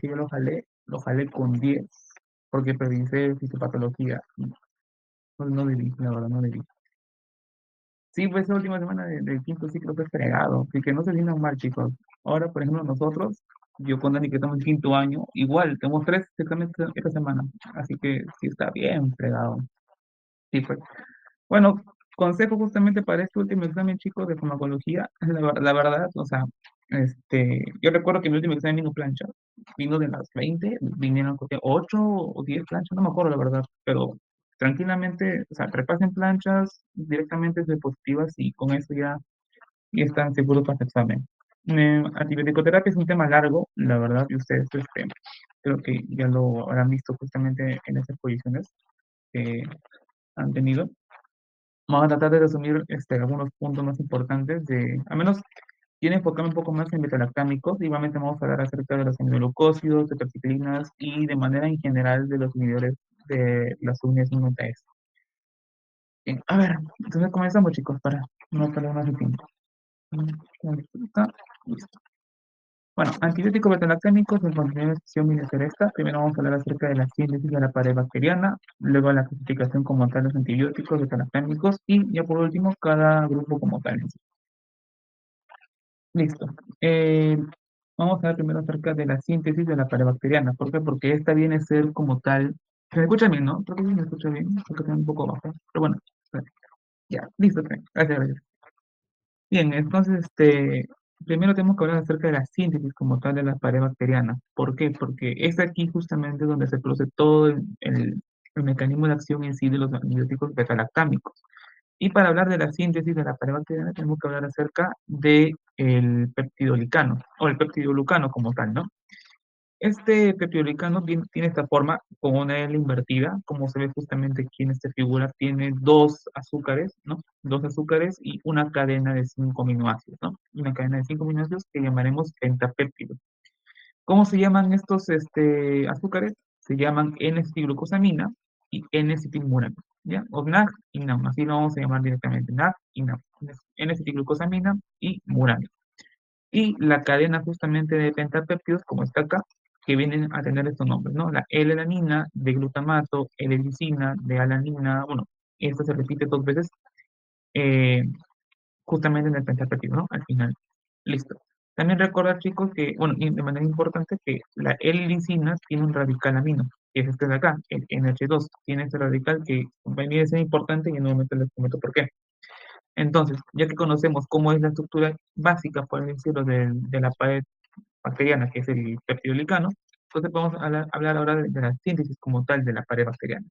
que yo lo jalé con 10 porque previsé fisiopatología. No, no debí, la verdad, no debí. Sí, pues esa última semana del quinto ciclo fue fregado, así que no se vienen mal, chicos. Ahora, por ejemplo, nosotros, yo con Dani que estamos en quinto año, igual, tenemos 3 exámenes esta semana, así que sí está bien fregado. Sí, pues. Bueno, consejo justamente para este último examen, chicos, de farmacología, la verdad, o sea, yo recuerdo que mi último examen vino plancha, vino de las 20, vinieron creo que 8 o 10 planchas, no me acuerdo la verdad, pero tranquilamente, o sea, repasen planchas directamente diapositivas y con eso ya están seguros para el examen. Antibiótico-terapia es un tema largo, la verdad, y ustedes creo que ya lo habrán visto justamente en esas posiciones que han tenido. Vamos a tratar de resumir algunos puntos más importantes al menos quiero enfocarme un poco más en betalactámicos. Igualmente vamos a hablar acerca de los aminoglucósidos, de tetraciclinas y de manera en general de los inhibidores de las unidades 50S. Bien, a ver, entonces comenzamos, chicos, para no perder más el tiempo. Está listo. Bueno, antibióticos betalactámicos en continuación viene a ser esta. Primero vamos a hablar acerca de la síntesis de la pared bacteriana, luego la clasificación como tal de los antibióticos betalactámicos y ya por último cada grupo como tal. Listo. Eh, Vamos a ver primero acerca de la síntesis de la pared bacteriana. ¿Por qué? Porque esta viene a ser como tal. Se me escucha bien, ¿no? Creo que sí me escucha bien, porque está un poco bajo. Pero bueno, ya, listo, gracias, gracias. Bien, entonces, primero tenemos que hablar acerca de la síntesis como tal de la pared bacteriana. ¿Por qué? Porque es aquí justamente donde se produce todo el mecanismo de acción en sí de los antibióticos betalactámicos. Y para hablar de la síntesis de la pared bacteriana, tenemos que hablar acerca del peptidolicano, o el peptidoglucano como tal, ¿no? Este peptidoglicano tiene esta forma con una L invertida, como se ve justamente aquí en esta figura, tiene dos azúcares, ¿no? Dos azúcares y una cadena de 5 aminoácidos, ¿no? Una cadena de 5 aminoácidos que llamaremos pentapéptidos. ¿Cómo se llaman estos azúcares? Se llaman N-acetilglucosamina y N-acetilmurano, ¿ya? O NAG y NAM, así lo vamos a llamar directamente, NAG y NAM, N-acetilglucosamina y murano. Y la cadena justamente de pentapéptidos, como está acá, que vienen a tener estos nombres, ¿no? La L-alanina de glutamato, L-lisina de alanina, bueno, esto se repite 2 veces, eh, justamente en el pentapéptido, ¿no? Al final. Listo. También recordar, chicos, que, bueno, y de manera importante, que la L-lisina tiene un radical amino, que es este de acá, el NH2. Tiene este radical que venía a ser importante y en un momento les comento por qué. Entonces, ya que conocemos cómo es la estructura básica, por así decirlo, de la pared bacteriana, que es el peptidolicano, entonces vamos a hablar ahora de la síntesis como tal de la pared bacteriana.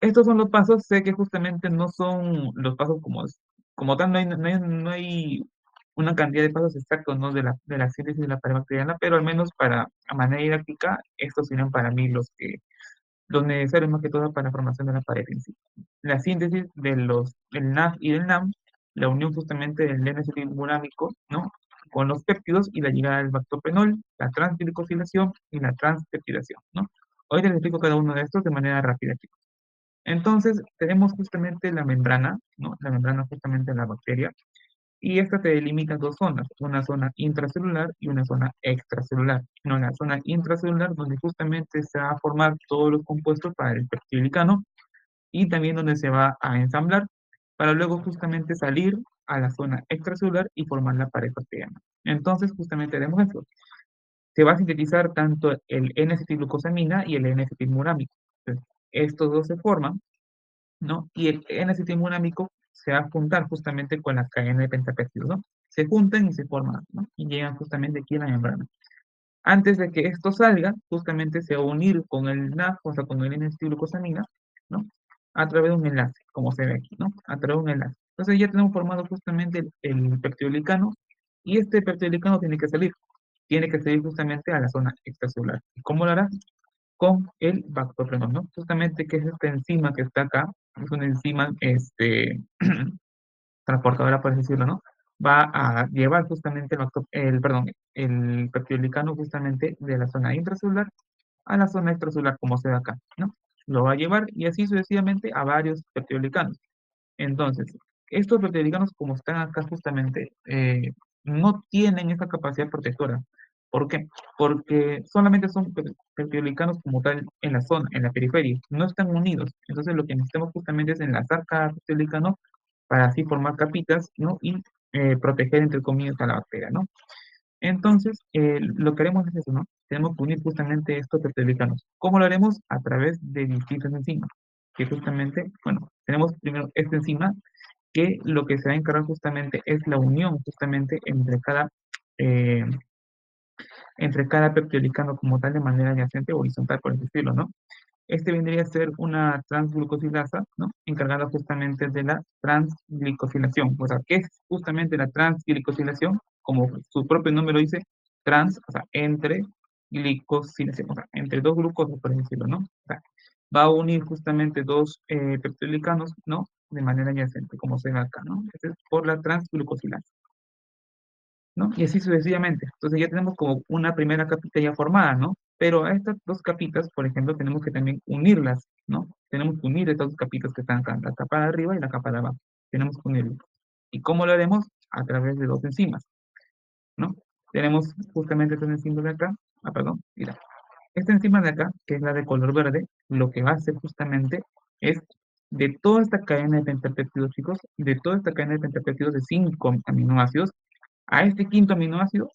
Estos son los pasos, sé que justamente no son los pasos como tal, no hay una cantidad de pasos exactos, ¿no? de la síntesis de la pared bacteriana, pero al menos para, a manera didáctica, estos serían para mí los necesarios más que todo para la formación de la pared en sí. La síntesis del NAF y del NAM, la unión justamente del N-acetilmurámico, ¿no? Con los péptidos y la llegada del bactoprenol, la transglicosilación y la transpeptidación, ¿no? Hoy les explico cada uno de estos de manera rápida, chicos. Entonces, tenemos justamente la membrana, ¿no? La membrana justamente de la bacteria, y esta se delimita en dos zonas, una zona intracelular y una zona extracelular. No, la zona intracelular donde justamente se va a formar todos los compuestos para el peptidilicano y también donde se va a ensamblar para luego justamente salir a la zona extracelular y formar la pared bacteriana. Entonces, justamente haremos eso. Se va a sintetizar tanto el N-acetilglucosamina y el N-acetilmurámico. Entonces, estos dos se forman, ¿no? Y el N-acetilmurámico se va a juntar justamente con la cadena de pentapéptidos, ¿no? Se juntan y se forman, ¿no? Y llegan justamente aquí a la membrana. Antes de que esto salga, justamente se va a unir con el NAF, o sea, con el N-acetilglucosamina, ¿no? A través de un enlace, como se ve aquí, ¿no? A través de un enlace. Entonces ya tenemos formado justamente el peptidolicano y este peptidolicano tiene que salir justamente a la zona extracelular. ¿Y cómo lo hará? Con el bactoprenol, ¿no? Justamente que es esta enzima que está acá, es una enzima transportadora, por así decirlo, ¿no? Va a llevar justamente perdón, el peptidolicano justamente de la zona intracelular a la zona extracelular, como se ve acá, ¿no? Lo va a llevar y así sucesivamente a varios peptidolicanos. Entonces, estos peptidolicanos, como están acá justamente, no tienen esa capacidad protectora. ¿Por qué? Porque solamente son peptidoglicanos como tal en la zona, en la periferia, no están unidos. Entonces lo que necesitamos justamente es enlazar cada peptidolicano para así formar capitas, ¿no? Y proteger, entre comillas, a la bacteria, ¿no? Entonces, lo que haremos es eso, ¿no? Tenemos que unir justamente estos peptidoglicanos. ¿Cómo lo haremos? A través de distintas enzimas, que justamente, bueno, tenemos primero esta enzima que lo que se va a encargar justamente es la unión justamente eh, entre cada peptidolicano como tal de manera adyacente o horizontal, por así decirlo, ¿no? Este vendría a ser una transglucosilasa, ¿no? Encargada justamente de la transglicosilación. O sea, ¿qué es justamente la transglicosilación? Como su propio nombre lo dice, trans, o sea, entre glicosilación, o sea, entre dos glucosas, por así decirlo, ¿no? O sea, va a unir justamente dos peptidolicanos, ¿no? De manera adyacente, como se ve acá, ¿no? Este es por la transglucosilasa, ¿no? Y así sucesivamente. Entonces ya tenemos como una primera capita ya formada, ¿no? Pero a estas dos capitas, por ejemplo, tenemos que también unirlas, ¿no? Tenemos que unir estas dos capitas que están acá, la capa de arriba y la capa de abajo. Tenemos que unirlas. ¿Y cómo lo haremos? A través de dos enzimas, ¿no? Tenemos justamente estas enzimas de acá, perdón, mira. Esta enzima de acá, que es la de color verde, lo que va a hacer justamente es de toda esta cadena de pentapéptidos, chicos, de toda esta cadena de pentapéptidos de 5 aminoácidos, a este quinto aminoácido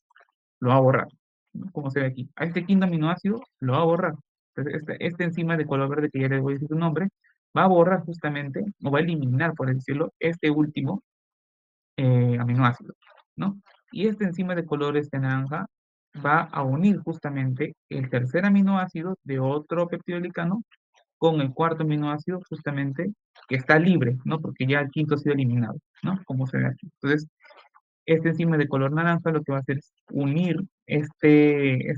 lo va a borrar, ¿no? Como se ve aquí. A este quinto aminoácido lo va a borrar. Entonces, esta enzima de color verde, que ya les voy a decir su nombre, va a borrar justamente, o va a eliminar, por decirlo, este último aminoácido, ¿no? Y esta enzima de color este naranja va a unir justamente el tercer aminoácido de otro peptidolicano con el cuarto aminoácido justamente que está libre, ¿no? Porque ya el quinto ha sido eliminado, ¿no? Como se ve aquí. Entonces, este enzima de color naranja lo que va a hacer es unir este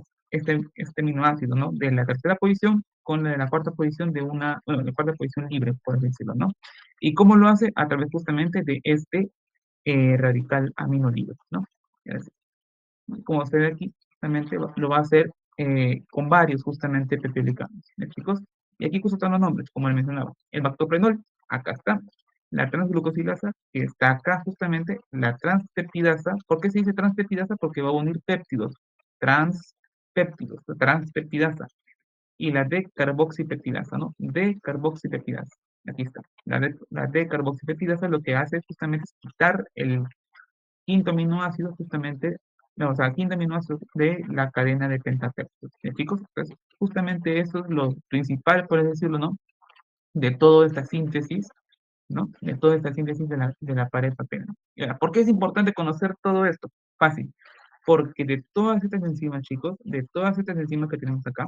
aminoácido, ¿no? De la tercera posición con la de la cuarta posición de bueno, de la cuarta posición libre, por así decirlo, ¿no? ¿Y cómo lo hace? A través justamente de este radical amino libre, ¿no? Es- Como se ve aquí, justamente lo va a hacer con varios justamente peptidicanos, ¿ya, chicos? Y aquí justo están los nombres, como les mencionaba. El bactoprenol, acá está. La transglucosilasa, que está acá justamente. La transpeptidasa, ¿por qué se dice transpeptidasa? Porque va a unir péptidos, transpeptidasa. Y la D-carboxipeptidasa, ¿no? D-carboxipeptidasa. Aquí está. La D-carboxipeptidasa lo que hace justamente es quitar el quinto aminoácido justamente, no, o sea, quinto aminoácido de la cadena de pentapéptidos. ¿Ya, chicos? Entonces, justamente eso es lo principal, por así decirlo, ¿no? De toda esta síntesis, ¿no? De toda esta síntesis de la pared papel, ¿no? Ya, ¿por qué es importante conocer todo esto? Fácil. Porque de todas estas enzimas, chicos, de todas estas enzimas que tenemos acá,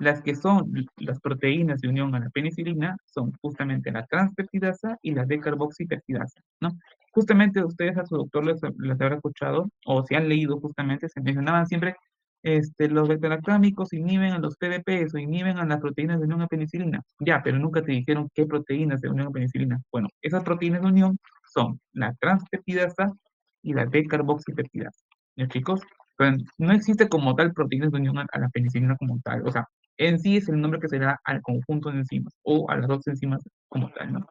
las que son las proteínas de unión a la penicilina son justamente la transpeptidasa y la decarboxipeptidasa, ¿no? Justamente ustedes a su doctor les habrá escuchado, o si han leído justamente, se mencionaban siempre, los beta-lactámicos inhiben a los PDPs o inhiben a las proteínas de unión a penicilina. Ya, pero nunca te dijeron qué proteínas de unión a penicilina. Bueno, esas proteínas de unión son la transpeptidasa y la decarboxipeptidasa. ¿Ya, chicos? Pero no existe como tal proteínas de unión a la penicilina como tal. O sea, en sí es el nombre que se le da al conjunto de enzimas o a las dos enzimas como tal, ¿no?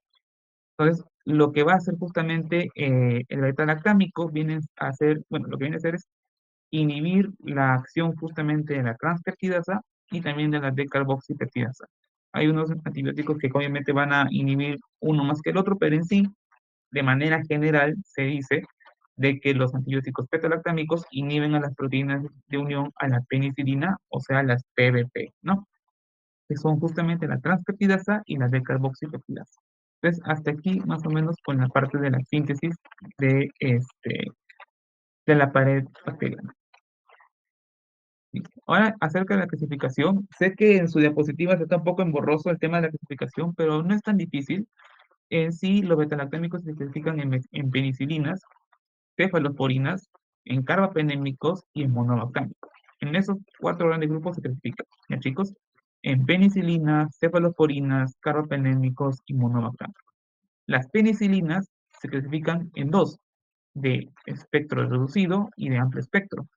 Entonces, lo que va a hacer justamente el beta-lactámico viene a hacer, bueno, lo que viene a hacer es inhibir la acción justamente de la transpeptidasa y también de la decarboxipeptidasa. Hay unos antibióticos que obviamente van a inhibir uno más que el otro, pero en sí, de manera general, se dice de que los antibióticos beta-lactámicos inhiben a las proteínas de unión a la penicilina, o sea, las PBP, ¿no? Que son justamente la transpeptidasa y la decarboxipeptidasa. Entonces, hasta aquí más o menos con la parte de la síntesis de la pared bacteriana. Ahora, acerca de la clasificación, sé que en su diapositiva está un poco emborroso el tema de la clasificación, pero no es tan difícil. En sí, los betalactámicos se clasifican en penicilinas, cefalosporinas, en carbapenémicos y en monobactámicos. En esos cuatro grandes grupos se clasifican, ¿ya, chicos? En penicilinas, cefalosporinas, carbapenémicos y monobactámicos. Las penicilinas se clasifican en dos, de espectro reducido y de amplio espectro.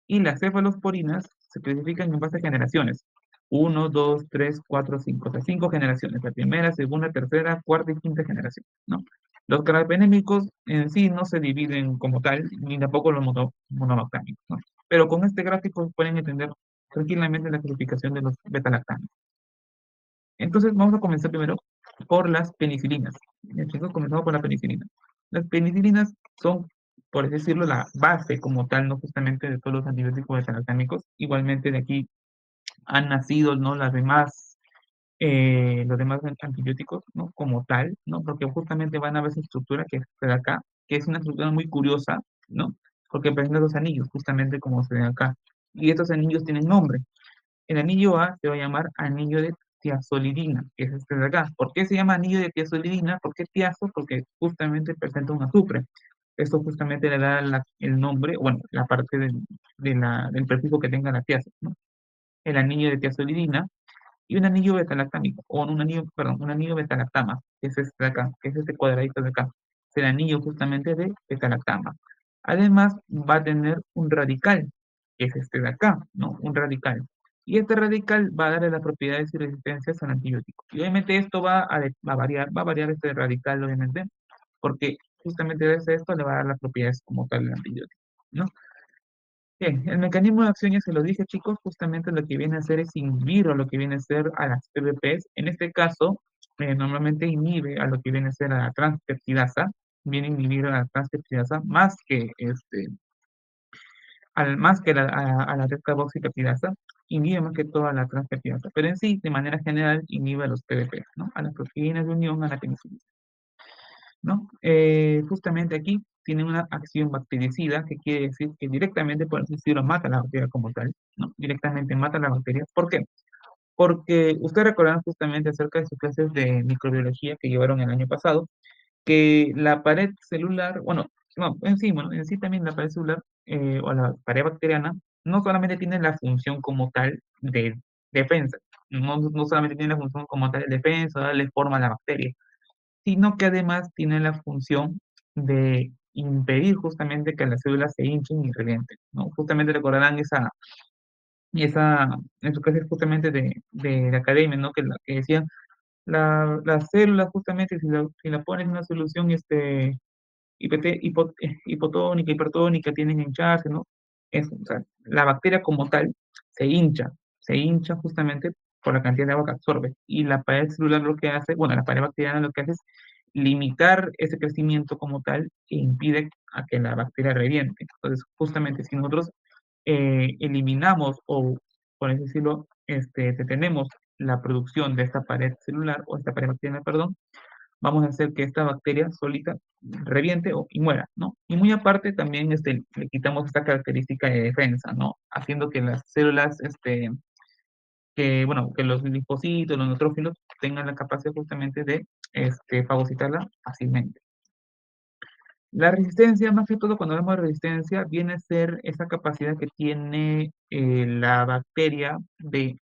Y las cefalosporinas se clasifican en base a generaciones. Uno, 2, 3, 4, 5. O sea, cinco generaciones. La primera, segunda, tercera, cuarta y quinta generación, ¿no? Los carbapenémicos en sí no se dividen como tal, ni tampoco los monobactámicos, ¿no? Pero con este gráfico pueden entender tranquilamente la clasificación de los beta-lactanos. Entonces, vamos a comenzar primero por las penicilinas. Ya, chicos, comenzamos por la penicilina. Las penicilinas son, por así decirlo, la base como tal, no justamente de todos los antibióticos beta-lactámicos. Igualmente de aquí han nacido, ¿no? Los demás antibióticos, ¿no? Como tal, ¿no? Porque justamente van a ver esa estructura que se da acá, que es una estructura muy curiosa, ¿no? Porque presenta dos anillos, justamente como se ve acá. Y estos anillos tienen nombre. El anillo A se va a llamar anillo de tiazolidina, que es este de acá. ¿Por qué se llama anillo de tiazolidina? ¿Por qué tiazo? Porque justamente presenta un azufre. Esto justamente le da el nombre, bueno, la parte del prefijo que tenga la tiazo, ¿no? El anillo de tiazolidina y un anillo betalactámico, o un anillo, perdón, un anillo betalactama, que es este de acá, que es este cuadradito de acá. Es el anillo justamente de betalactama. Además, va a tener un radical, que es este de acá, ¿no? Un radical. Y este radical va a darle las propiedades y resistencias al antibiótico. Y obviamente esto va a variar este radical, obviamente, porque justamente desde esto le va a dar las propiedades como tal del antibiótico, ¿no? Bien, el mecanismo de acción ya se lo dije, chicos, justamente lo que viene a hacer es inhibir a lo que viene a ser a las PBPs. En este caso, normalmente inhibe a lo que viene a ser a la transpeptidasa, viene a inhibir a la transpeptidasa más que a la descarboxipeptidasa, inhibe más que todo a la transpeptidasa, pero en sí, de manera general, inhibe a los PBPs, ¿no? A las proteínas de unión, a la penicilina, ¿no? Justamente aquí tiene una acción bactericida, que quiere decir que directamente, por así decirlo, mata a la bacteria como tal, ¿no? Directamente mata a la bacteria. ¿Por qué? Porque ustedes recordarán justamente acerca de sus clases de microbiología que llevaron el año pasado, que la pared celular, bueno, no, bueno, en sí también la pared celular o la pared bacteriana no solamente tiene la función como tal de defensa, no solamente tiene la función como tal de defensa, darle forma a la bacteria, sino que además tiene la función de impedir justamente que las células se hinchen y revienten, ¿no? Justamente recordarán esa, en su caso justamente de la academia, ¿no? Que decían, las células justamente si la pones en una solución hipotónica, hipertónica, tienen que hincharse, ¿no? O sea, la bacteria como tal se hincha justamente por la cantidad de agua que absorbe. Y la pared celular lo que hace, bueno, la pared bacteriana lo que hace es limitar ese crecimiento como tal e impide a que la bacteria reviente. Entonces, justamente si nosotros eliminamos o, por así decirlo, detenemos la producción de esta pared celular o esta pared bacteriana, perdón, vamos a hacer que esta bacteria solita reviente y muera, ¿no? Y muy aparte también le quitamos esta característica de defensa, ¿no? Haciendo que las células, bueno, que los linfocitos, los neutrófilos tengan la capacidad justamente de fagocitarla fácilmente. La resistencia, más que todo cuando hablamos de resistencia, viene a ser esa capacidad que tiene la bacteria de,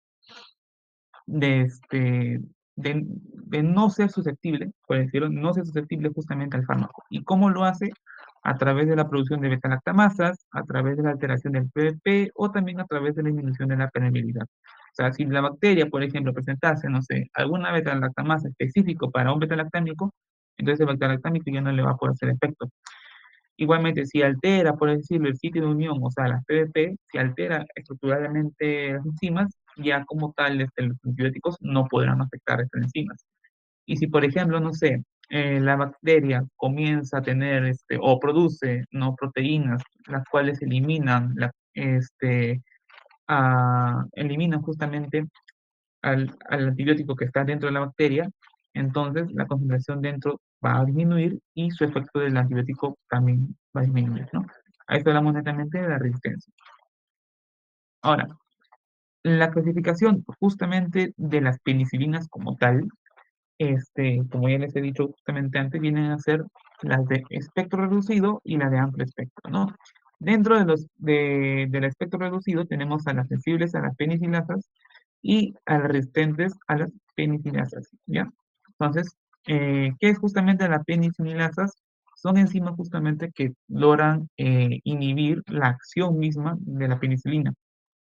este, de no ser susceptible, por decirlo, no ser susceptible justamente al fármaco. ¿Y cómo lo hace? A través de la producción de beta-lactamasas, a través de la alteración del PVP o también a través de la disminución de la permeabilidad. O sea, si la bacteria, por ejemplo, presentase, no sé, alguna beta-lactamasa específico para un beta-lactámico, entonces el beta-lactámico ya no le va a poder hacer efecto. Igualmente, si altera, por decirlo, el sitio de unión, o sea, las PDP, si altera estructuralmente las enzimas, ya como tal los antibióticos no podrán afectar estas enzimas. Y si, por ejemplo, no sé, la bacteria comienza a tener o produce no proteínas, las cuales eliminan justamente al antibiótico que está dentro de la bacteria, entonces la concentración dentro va a disminuir y su efecto del antibiótico también va a disminuir, ¿no? A esto hablamos netamente de la resistencia. Ahora, la clasificación justamente de las penicilinas como tal, como ya les he dicho justamente antes, vienen a ser las de espectro reducido y las de amplio espectro, ¿no? Dentro del espectro reducido tenemos a las sensibles a las penicilasas y a las resistentes a las penicilasas, ¿ya? Entonces, ¿qué es justamente las penicilasas? Son enzimas justamente que logran inhibir la acción misma de la penicilina.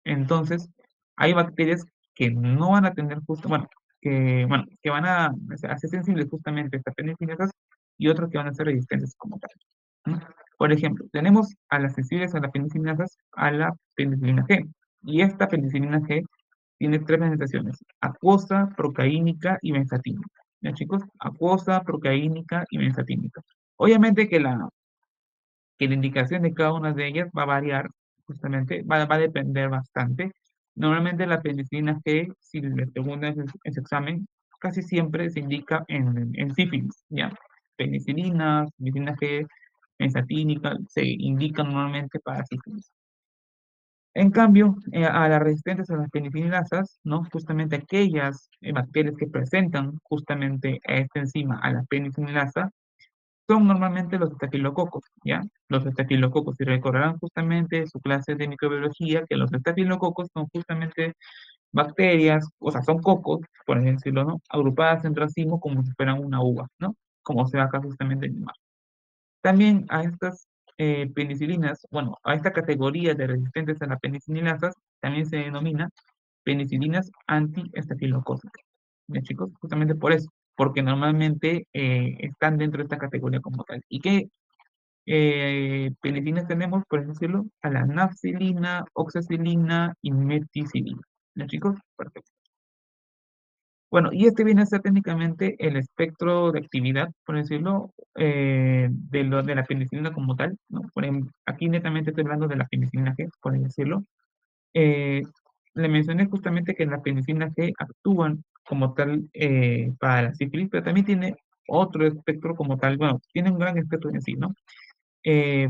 Entonces, hay bacterias que no van a tener que van a hacer sensibles justamente a estas penicilinasas y otras que van a ser resistentes como tal, ¿no? Por ejemplo, tenemos a las sensibles a la penicilinatas a la penicilina G. Y esta penicilina G tiene tres presentaciones: acuosa, procaínica y benzatínica. ¿Ya, chicos? Acuosa, procaínica y benzatínica. Obviamente que la indicación de cada una de ellas va a variar, justamente, va a depender bastante. Normalmente la penicilina G, si le preguntan en su examen, casi siempre se indica en sífilis, ¿ya? Penicilina, penicilina G, benzatínica, se indican normalmente para sífilis. En cambio, a las resistentes a las penicilinasas, ¿no? Justamente aquellas bacterias que presentan justamente a esta enzima, a la penicilinasa, son normalmente los estafilococos, ¿ya? Los estafilococos, y recordarán justamente su clase de microbiología, que los estafilococos son justamente bacterias, o sea, son cocos, por así decirlo, ¿no? Agrupadas en racimo como si fueran una uva, ¿no? Como se ve acá justamente en la imagen. También a estas penicilinas, bueno, a esta categoría de resistentes a la penicilinasas, también se denomina penicilinas antiestafilocócicas. ¿Ya, chicos? Justamente por eso, porque normalmente están dentro de esta categoría como tal. ¿Y qué penicilinas tenemos, por así decirlo? A la nafcilina, oxacilina y meticilina. ¿Ya, chicos? Perfecto. Bueno, y este viene a ser técnicamente el espectro de actividad, por decirlo, de la penicilina como tal, ¿no? Aquí netamente estoy hablando de la penicilina G, por así decirlo. Eh, Le mencioné justamente que la penicilina G actúan como tal para la sífilis, pero también tiene otro espectro como tal, bueno, tiene un gran espectro en sí, ¿no?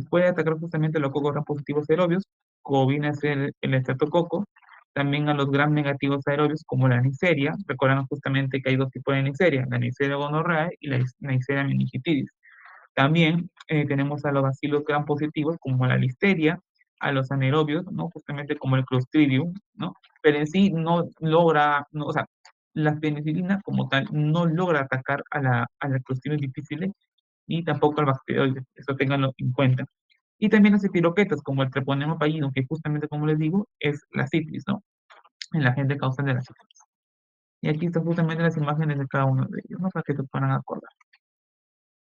Puede atacar justamente a los cocos gram positivos aerobios, como viene a ser el estreptococo, también a los gram negativos aerobios, como la Neisseria. Recuerdan justamente que hay dos tipos de Neisseria, la Neisseria gonorrhoeae y la Neisseria meningitidis. También tenemos a los bacilos gram positivos, como la Listeria, a los anaerobios, ¿no? Justamente como el Clostridium, ¿no? Pero en sí no logra, no, o sea, la penicilina como tal no logra atacar a la Clostridium difficile y tampoco al bacteroide, eso ténganlo en cuenta. Y también las epiroquetas, como el treponema pallidum, que justamente, como les digo, es la sífilis, ¿no? En la gente causante de la sífilis. Y aquí están justamente las imágenes de cada uno de ellos, ¿no? Para que se puedan acordar.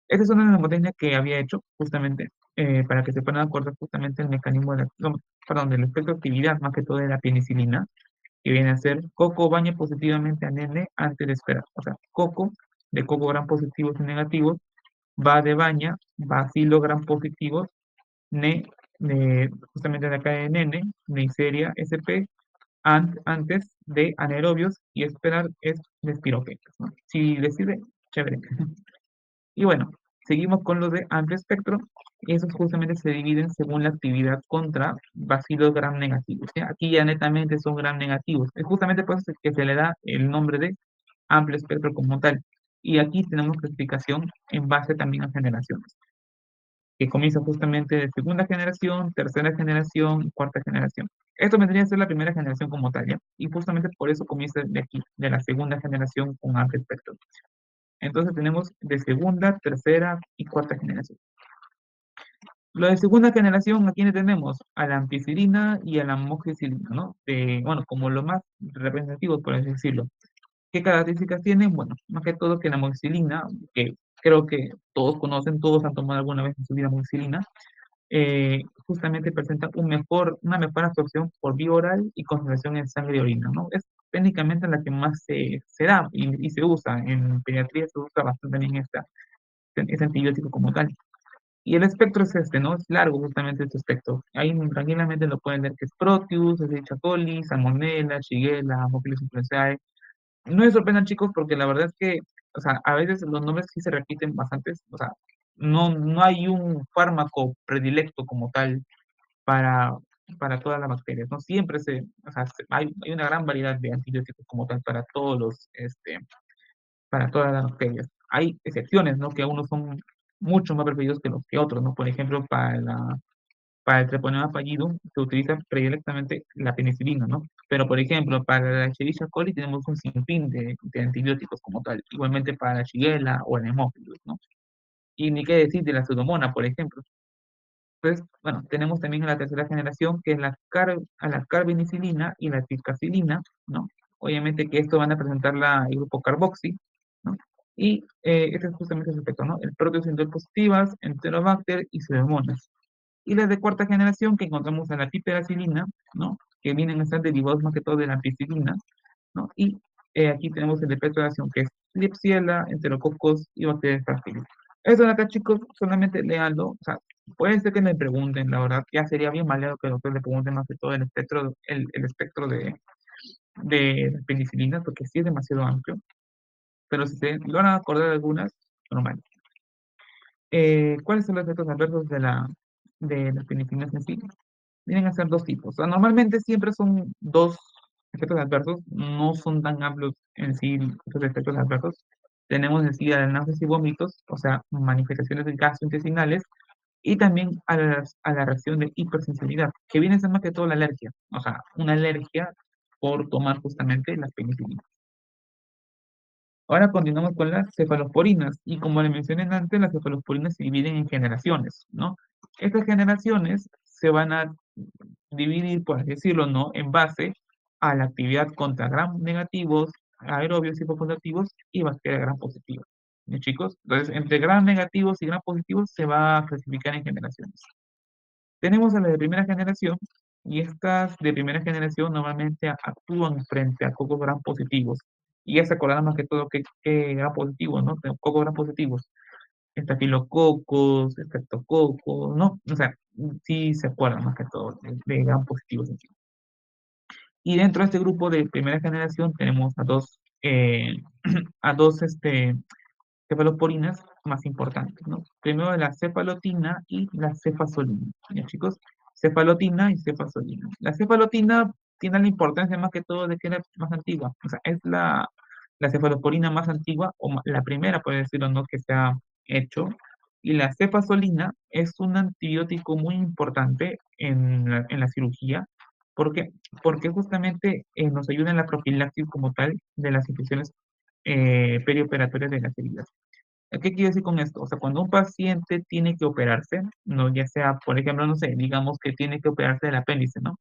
Esta es una mnemotecnia que había hecho justamente para que se puedan acordar justamente el mecanismo de la, no, perdón, del efecto de actividad, más que todo de la penicilina, que viene a ser coco baña positivamente al nene antes de esperar. O sea, coco, de coco gran positivos y negativos, va de baña, bacilo gran positivos, ne, justamente de acá de nene, Neisseria sp, antes de anaerobios, y esperar es de espiroquetas, ¿no? Si decide, chévere. Y bueno, seguimos con los de amplio espectro, y esos justamente se dividen según la actividad contra bacilos gram negativos, ¿ya? Aquí ya netamente son gram negativos. Es justamente por eso que se le da el nombre de amplio espectro como tal. Y aquí tenemos clasificación en base también a generaciones, que comienza justamente de segunda generación, tercera generación y cuarta generación. Esto vendría a ser la primera generación como tal, ¿ya? Y justamente por eso comienza de aquí, de la segunda generación con amplio espectro. Entonces tenemos de segunda, tercera y cuarta generación. Lo de segunda generación, ¿a quiénes tenemos? A la ampicilina y a la amoxicilina, ¿no? Bueno, como lo más representativos, por así decirlo. ¿Qué características tienen? Bueno, más que todo que la amoxicilina, que creo que todos conocen, todos han tomado alguna vez en su vida amoxicilina, justamente presenta una mejor absorción por vía oral y concentración en sangre y orina, ¿no? Es técnicamente la que más se da y se usa en pediatría, se usa bastante bien este antibiótico como tal. Y el espectro es este, ¿no? Es largo justamente este espectro. Ahí tranquilamente lo pueden ver que es Proteus, Escherichia coli, Salmonella, Shigella, Haemophilus influenzae. No me sorprendan, chicos, porque la verdad es que, o sea, a veces los nombres sí se repiten bastantes, o sea, no hay un fármaco predilecto como tal para, para todas las bacterias, ¿no? Siempre o sea, hay una gran variedad de antibióticos como tal para todas las bacterias. Hay excepciones, ¿no? Que unos son mucho más preferidos que los que otros, ¿no? Por ejemplo, para el treponema pallidum se utiliza predilectamente la penicilina, ¿no? Pero, por ejemplo, para la Escherichia coli tenemos un sinfín de antibióticos como tal. Igualmente para la Shigella o el Haemophilus, ¿no? Y ni qué decir de la Pseudomonas, por ejemplo. Entonces, bueno, tenemos también a la tercera generación, que es a la carbenicilina y la ticarcilina, ¿no? Obviamente que esto van a presentar el grupo carboxy, ¿no? Y este es justamente el efecto, ¿no? El proteosinol positivas, Enterobacter y Pseudomonas. Y las de cuarta generación que encontramos a la piperacilina, ¿no? Que vienen a ser derivados más que todo de la ampicilina, ¿no? Y aquí tenemos el de petrolación, que es Klebsiella, Enterococos y bacterias fragiles. Eso de acá, chicos, solamente leanlo. O sea, puede ser que me pregunten, la verdad, ya sería bien maleado que los doctor le pregunten más que todo el espectro de la penicilina, porque sí es demasiado amplio, pero si se van a acordar de algunas, normal. ¿Cuáles son los efectos adversos de las penicilinas en sí? Vienen a ser dos tipos. O sea, normalmente siempre son dos efectos adversos, no son tan amplios en sí estos efectos adversos. Tenemos en sí náuseas y vómitos, o sea, manifestaciones gastrointestinales, y también a la reacción de hipersensibilidad, que viene a ser más que todo la alergia, o sea, una alergia por tomar justamente las penicilinas. Ahora continuamos con las cefalosporinas y como le mencioné antes, las cefalosporinas se dividen en generaciones, ¿no? Estas generaciones se van a dividir, por así decirlo, ¿no? En base a la actividad contra gram negativos, aerobios hipocontrativos y bacterias gram positivas. ¿Ya, chicos? Entonces, entre gram negativos y gram positivos se va a clasificar en generaciones. Tenemos a las de primera generación y estas de primera generación normalmente actúan frente a cocos gram positivos. Y ya se acordarán más que todo que gram positivos, ¿no? Cocos gram positivos. Estafilococos, estreptococos, ¿no? O sea, sí se acuerdan más que todo de gram positivos en sí. Y dentro de este grupo de primera generación tenemos a dos cefalosporinas más importantes, ¿no? Primero la cefalotina y la cefazolina, ¿ya, chicos? Cefalotina y cefazolina. La cefalotina tiene la importancia más que todo de que era más antigua, o sea, es la cefalosporina más antigua, o la primera, puede decirlo, ¿no? Que se ha hecho. Y la cefazolina es un antibiótico muy importante en la cirugía. ¿Por qué? Porque justamente nos ayuda en la profilaxis como tal de las infecciones perioperatorias de las heridas. ¿Qué quiero decir con esto? O sea, cuando un paciente tiene que operarse, no, ya sea, por ejemplo, no sé, digamos que tiene que operarse del apéndice, ¿no?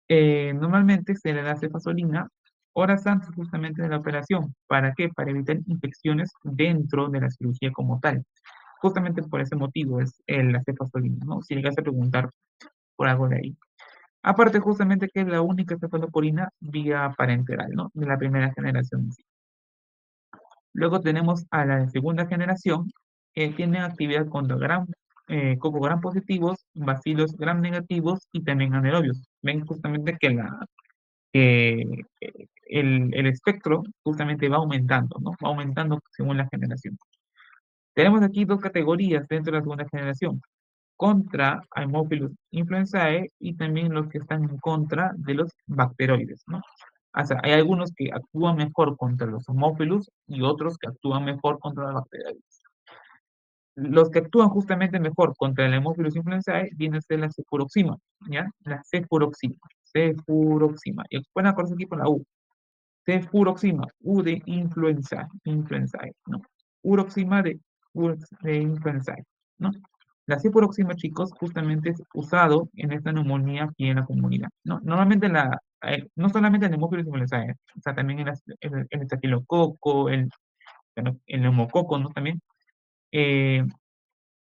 Normalmente se le da cefazolina horas antes justamente de la operación. ¿Para qué? Para evitar infecciones dentro de la cirugía como tal. Justamente por ese motivo es la cefazolina, ¿no? Si llegas a preguntar por algo de ahí. Aparte, justamente que es la única cefalosporina vía parenteral, ¿no? De la primera generación. Luego tenemos a la de segunda generación, que tiene actividad contra coco gram positivos, bacilos gram negativos y también anaerobios. Ven justamente que el espectro justamente va aumentando, ¿no? Va aumentando según la generación. Tenemos aquí dos categorías dentro de la segunda generación, contra Haemophilus influenzae y también los que están en contra de los bacteroides, ¿no? O sea, hay algunos que actúan mejor contra los Haemophilus y otros que actúan mejor contra los bacteroides. Los que actúan justamente mejor contra el Haemophilus influenzae viene a ser la cefuroxima, ¿ya? La cefuroxima, cefuroxima. Y pueden acordarse aquí por la U. Cefuroxima, U de influenzae, ¿no? Uroxima de influenzae, ¿no? La cefuroxima, chicos, justamente es usado en esta neumonía aquí en la comunidad, ¿no? Normalmente no solamente en Haemophilus influenzae, o sea, también el estafilococo, el neumococo, ¿no? También eh,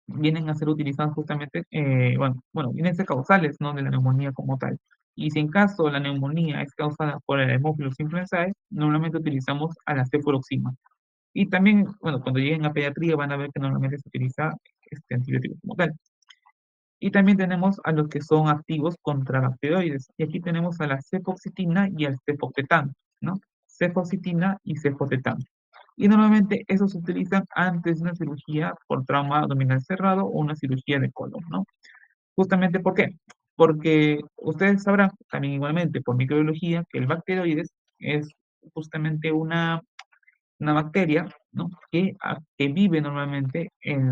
vienen a ser utilizados justamente, vienen a ser causales, ¿no? De la neumonía como tal. Y si en caso la neumonía es causada por el Haemophilus influenzae, normalmente utilizamos a la cefuroxima. Y también, bueno, cuando lleguen a pediatría van a ver que normalmente se utiliza este antibiótico como tal. Y también tenemos a los que son activos contra bacteroides. Y aquí tenemos a la cefoxitina y al cefotetán, ¿no? Cefoxitina y cefotetán. Y normalmente esos se utilizan antes de una cirugía por trauma abdominal cerrado o una cirugía de colon, ¿no? Justamente ¿por qué? Porque ustedes sabrán también igualmente por microbiología que el bacteroides es justamente una bacteria, ¿no? Que vive normalmente en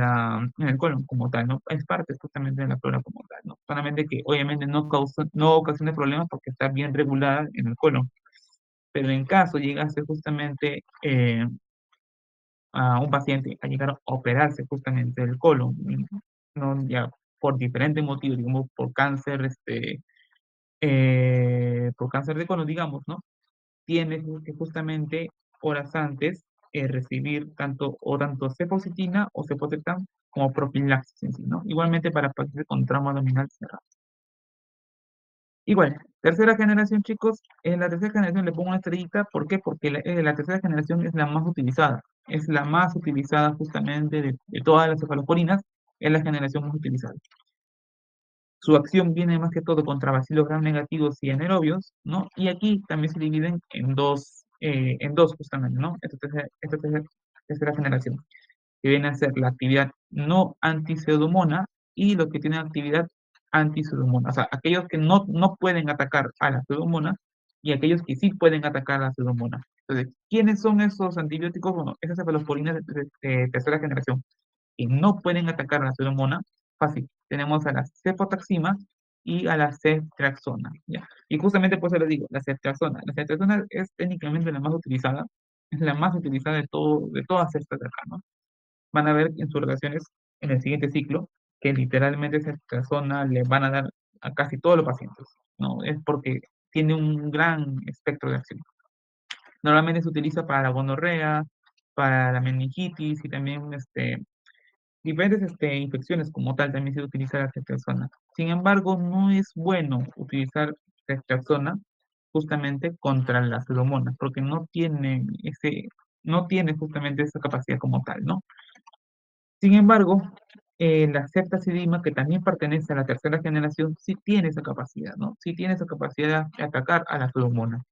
el colon como tal, ¿no? Es parte justamente de la flora como tal, ¿no? Solamente que obviamente no ocasiona problemas porque está bien regulada en el colon. Pero en caso llegase justamente a un paciente a llegar a operarse justamente del colon, ¿no? Ya por diferentes motivos, digamos, por cáncer de colon, digamos, ¿no? Tiene que justamente horas antes recibir tanto cefoxitina o cefotetan como profilaxis en sí, ¿no? Igualmente para pacientes con trauma abdominal cerrado. Igual, tercera generación, chicos, en la tercera generación le pongo una estrellita, ¿por qué? Porque la tercera generación es la más utilizada, es la más utilizada justamente de todas las cefalosporinas, es la generación más utilizada. Su acción viene más que todo contra bacilos gram negativos y anaerobios, ¿no? Y aquí también se dividen en dos justamente, ¿no? Esta tercera generación, que viene a ser la actividad no antipseudomona y los que tienen actividad antipseudomona. O sea, aquellos que no pueden atacar a la pseudomona y aquellos que sí pueden atacar a la pseudomona. Entonces, ¿quiénes son esos antibióticos? Bueno, esas cefalosporinas de tercera generación que no pueden atacar a la pseudomonas, fácil. Tenemos a la cefotaxima y a la ceftriaxona, ¿ya? Y justamente por eso les digo, la ceftriaxona es técnicamente la más utilizada, es la más utilizada de todas estas de acá, ¿no? Van a ver en sus relaciones en el siguiente ciclo que literalmente ceftriaxona le van a dar a casi todos los pacientes, ¿no? Es porque tiene un gran espectro de acción. Normalmente se utiliza para la gonorrea, para la meningitis y también diferentes infecciones como tal también se utiliza la ceftriaxona. Sin embargo, no es bueno utilizar ceftriaxona justamente contra la pseudomonas, porque no tiene justamente esa capacidad como tal, ¿no? Sin embargo, la ceftazidima, que también pertenece a la tercera generación, sí tiene esa capacidad, ¿no? Sí tiene esa capacidad de atacar a la pseudomonas,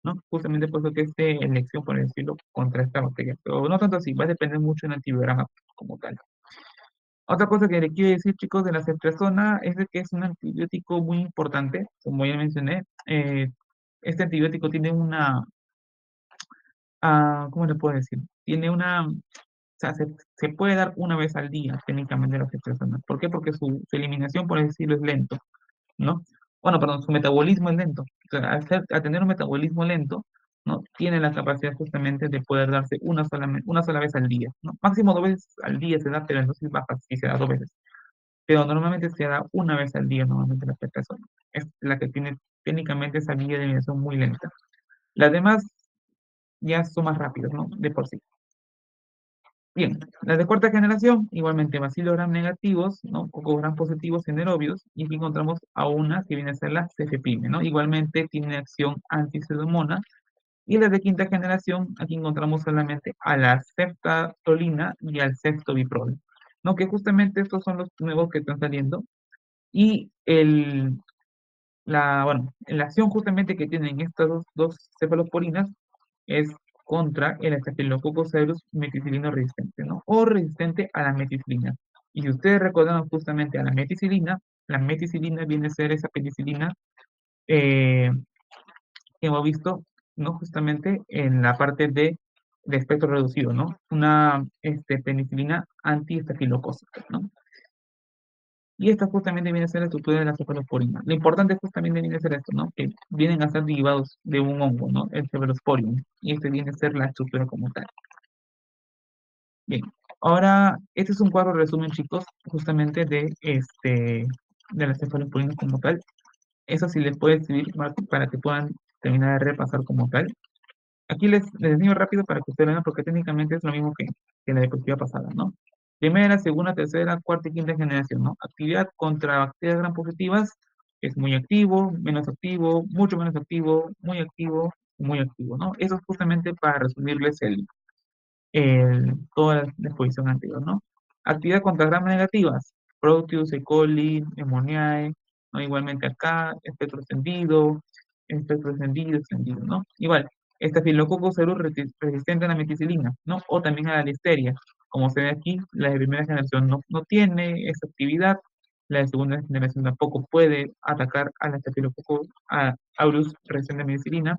¿no? Justamente por eso que es de elección, por decirlo, contra esta bacteria. Pero no tanto así, va a depender mucho del antibiograma como tal. Otra cosa que le quiero decir, chicos, de la ceftriaxona es de que es un antibiótico muy importante, como ya mencioné. Este antibiótico tiene ¿cómo le puedo decir? O sea, se puede dar una vez al día, técnicamente, la ceftriaxona. ¿Por qué? Porque su eliminación, por así decirlo, es lento, ¿no? Bueno, perdón, su metabolismo es lento. O sea, al tener un metabolismo lento, ¿no? Tiene la capacidad justamente de poder darse una sola vez al día, ¿no? Máximo 2 veces al día se da, pero entonces baja si se da 2 veces, pero normalmente se da una vez al día, normalmente la petasona. Es la que tiene técnicamente esa vía de eliminación muy lenta. Las demás ya son más rápidas, ¿no? De por sí. Bien, las de cuarta generación, igualmente bacilos gram negativos, ¿no? Cocos gram positivos y anaerobios, y aquí encontramos a una que viene a ser la cefepime, ¿no? Igualmente tiene acción anti-pseudomonas. Y las de quinta generación, aquí encontramos solamente a la ceftazolina y al ceftobiprol, ¿no? Que justamente estos son los nuevos que están saliendo. Y bueno, la acción justamente que tienen estas dos cefalosporinas es contra el Staphylococcus aureus meticilino resistente, ¿no? O resistente a la meticilina. Y si ustedes recuerdan justamente a la meticilina viene a ser esa penicilina eh, que hemos visto, ¿no? Justamente en la parte de espectro reducido, ¿no? Una penicilina anti-estafilocócica, ¿no? Y esta justamente viene a ser la estructura de la cefalosporina. Lo importante justamente viene a ser esto, ¿no? Que vienen a ser derivados de un hongo, ¿no? El cephalosporium. Y este viene a ser la estructura como tal. Bien. Ahora, este es un cuadro resumen, chicos, justamente de la cefalosporina como tal. Eso sí les puede servir, Martín, para que puedan terminar de repasar como tal. Aquí les enseño rápido para que ustedes vean, porque técnicamente es lo mismo que la diapositiva pasada, ¿no? Primera, segunda, tercera, cuarta y quinta generación, ¿no? Actividad contra bacterias gram positivas es muy activo, menos activo, mucho menos activo, muy activo, ¿no? Eso es justamente para resumirles toda la exposición anterior, ¿no? Actividad contra gram negativas, Proteus, E. coli, Pneumoniae, ¿no? Igualmente acá, espectro extendido, ¿no? Igual, Staphylococcus aureus resistente a la meticilina, ¿no? O también a la listeria. Como se ve aquí, la de primera generación no tiene esa actividad, la de segunda generación tampoco puede atacar a la Staphylococcus aureus resistente a la meticilina,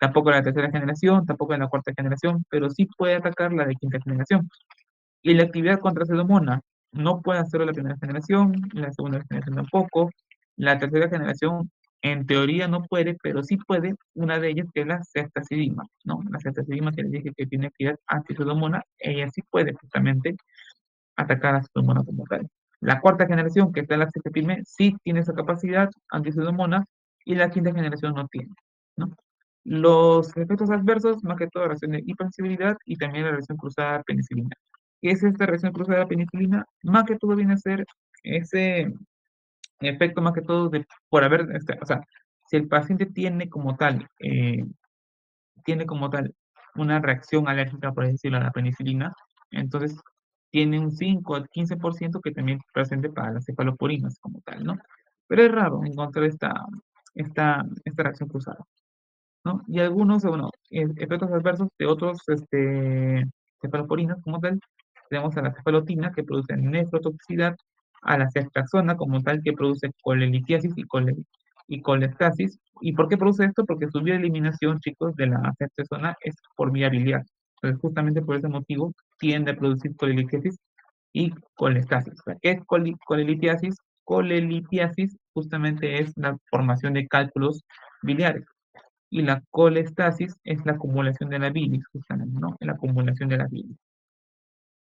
tampoco la tercera generación, tampoco en la cuarta generación, pero sí puede atacar la de quinta generación. Y la actividad contra Pseudomonas no puede hacerlo la primera generación, la segunda generación tampoco, la tercera generación en teoría no puede, pero sí puede una de ellas que es la ceftazidima, ¿no? La ceftazidima que les dije que tiene actividad anti-Pseudomonas, ella sí puede justamente atacar a Pseudomonas como tal. La cuarta generación, que está en la cefepime, sí tiene esa capacidad anti-Pseudomonas y la quinta generación no tiene, ¿no? Los efectos adversos, más que todo, la reacción de hipersensibilidad y también la reacción cruzada penicilina. ¿Qué es esta reacción cruzada penicilina? Más que todo viene a ser ese efecto, más que todo, de, por haber, o sea, si el paciente tiene como tal una reacción alérgica, por decirlo, a la penicilina, entonces tiene un 5 al 15% que también presente para las cefaloporinas como tal, ¿no? Pero es raro encontrar esta reacción cruzada, ¿no? Y algunos, bueno, efectos adversos de otros cefaloporinas como tal, tenemos a la cefalotina que produce nefrotoxicidad, a la ceftriaxona como tal que produce colelitiasis y colestasis. ¿Y por qué produce esto? Porque su vía de eliminación, chicos, de la ceftriaxona es por vía biliar. Entonces, justamente por ese motivo, tiende a producir colelitiasis y colestasis. O sea, ¿qué es colelitiasis? Colelitiasis justamente es la formación de cálculos biliares. Y la colestasis es la acumulación de la bilis, justamente, ¿no? La acumulación de la bilis.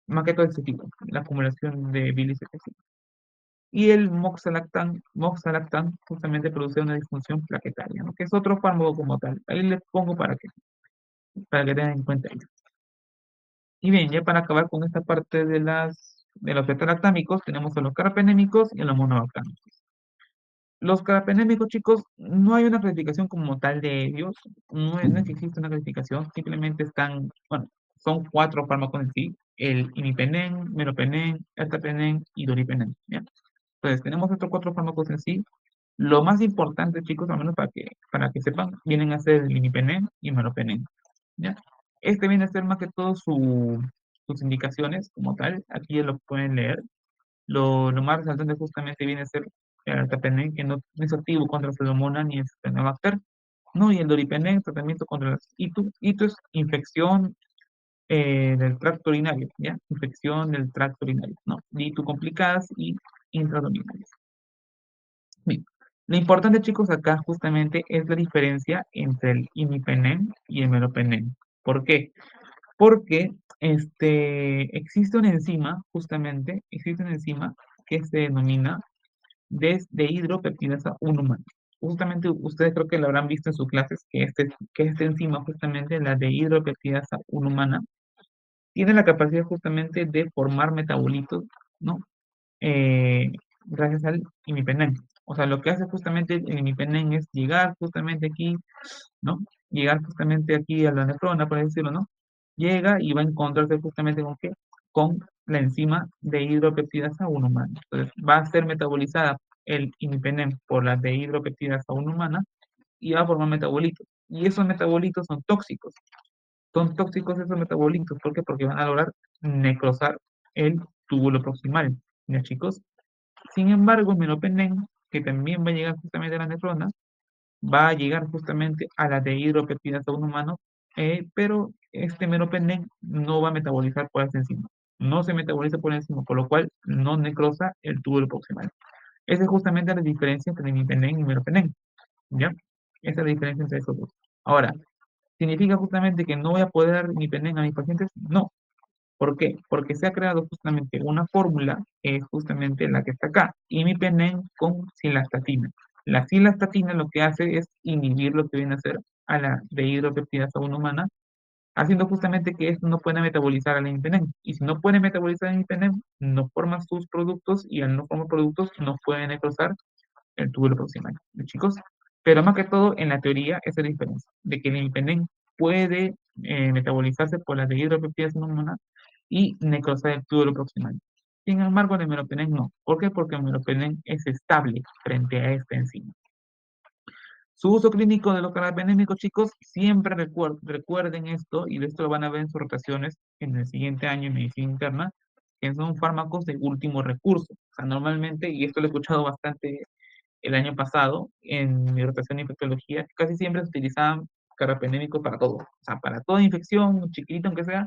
Más que todo excesivo, la acumulación de bilis excesiva. Y el moxalactán justamente produce una disfunción plaquetaria, ¿no? Que es otro fármaco como tal. Ahí les pongo para que tengan en cuenta ello. Y bien, ya para acabar con esta parte de los beta-lactámicos, tenemos a los carbapenémicos y a los monobactámicos. Los carbapenémicos, chicos, no hay una clasificación como tal de ellos, no es que existe una clasificación, simplemente están, bueno, son cuatro fármacos en sí, el imipenem, meropenem, ertapenem y doripenem, ¿ya? Entonces, tenemos estos cuatro fármacos en sí. Lo más importante, chicos, al menos para que sepan, vienen a ser el imipenem y meropenem, ¿ya? Este viene a ser más que todo sus indicaciones como tal, aquí ya lo pueden leer. Lo más resaltante justamente viene a ser el artepenén, que no es activo contra la Pseudomonas ni el Acinetobacter, ¿no? Y el doripenem, tratamiento contra las itus, infección del tracto urinario, ¿ya? Infección del tracto urinario, ¿no? Itu complicadas y intraabdominales. Bien. Lo importante, chicos, acá justamente es la diferencia entre el imipenem y el meropenem. ¿Por qué? Porque existe una enzima que se denomina deshidropeptidasa 1 humana. Justamente ustedes creo que lo habrán visto en sus clases, que esta enzima, justamente la dehidropeptidasa 1 humana, tiene la capacidad justamente de formar metabolitos, ¿no? eh, Gracias al imipenem. O sea, lo que hace justamente el imipenem es llegar justamente aquí, ¿no? Llegar justamente aquí a la nefrona, por decirlo, ¿no? Llega y va a encontrarse justamente con qué? Con la enzima de hidropeptidasa 1 humana. Entonces, va a ser metabolizada el imipenem por la de hidropeptidasa 1 humana y va a formar metabolitos. Y esos metabolitos son tóxicos. Son tóxicos esos metabolitos. ¿Por qué? Porque van a lograr necrosar el túbulo proximal. ¿Ya, chicos? Sin embargo, el meropenem, que también va a llegar justamente a la nefrona, va a llegar justamente a la dehidropeptidasa 1 humano, pero este meropenem no va a metabolizar por esa enzima. No se metaboliza por la enzima, por lo cual no necrosa el túbulo proximal. Esa es justamente la diferencia entre imipenem y meropenem, ¿ya? Esa es la diferencia entre esos dos. Ahora, ¿significa justamente que no voy a poder dar imipenem a mis pacientes? No. ¿Por qué? Porque se ha creado justamente una fórmula, que es justamente la que está acá, imipenem con cilastatina. La cilastatina lo que hace es inhibir lo que viene a ser a la dehidropeptidasa 1 humana, haciendo justamente que esto no pueda metabolizar al imipenem. Y si no puede metabolizar el imipenem, no forma sus productos y al no formar productos no puede necrosar el túbulo proximal, ¿de chicos? Pero más que todo, en la teoría, esa es la diferencia, de que el imipenem puede metabolizarse por la dehidropeptidasa humana y necrosar el túbulo proximal. Sin embargo, el meropenem no. ¿Por qué? Porque el meropenem es estable frente a esta enzima. Su uso clínico de los cannabinoides, chicos, siempre recuerden esto, y de esto lo van a ver en sus rotaciones en el siguiente año en medicina interna, que son fármacos de último recurso. O sea, normalmente, y esto lo he escuchado bastante el año pasado en mi rotación de infectología, casi siempre se utilizaban carbapenémicos para todo. O sea, para toda infección, chiquitita aunque sea,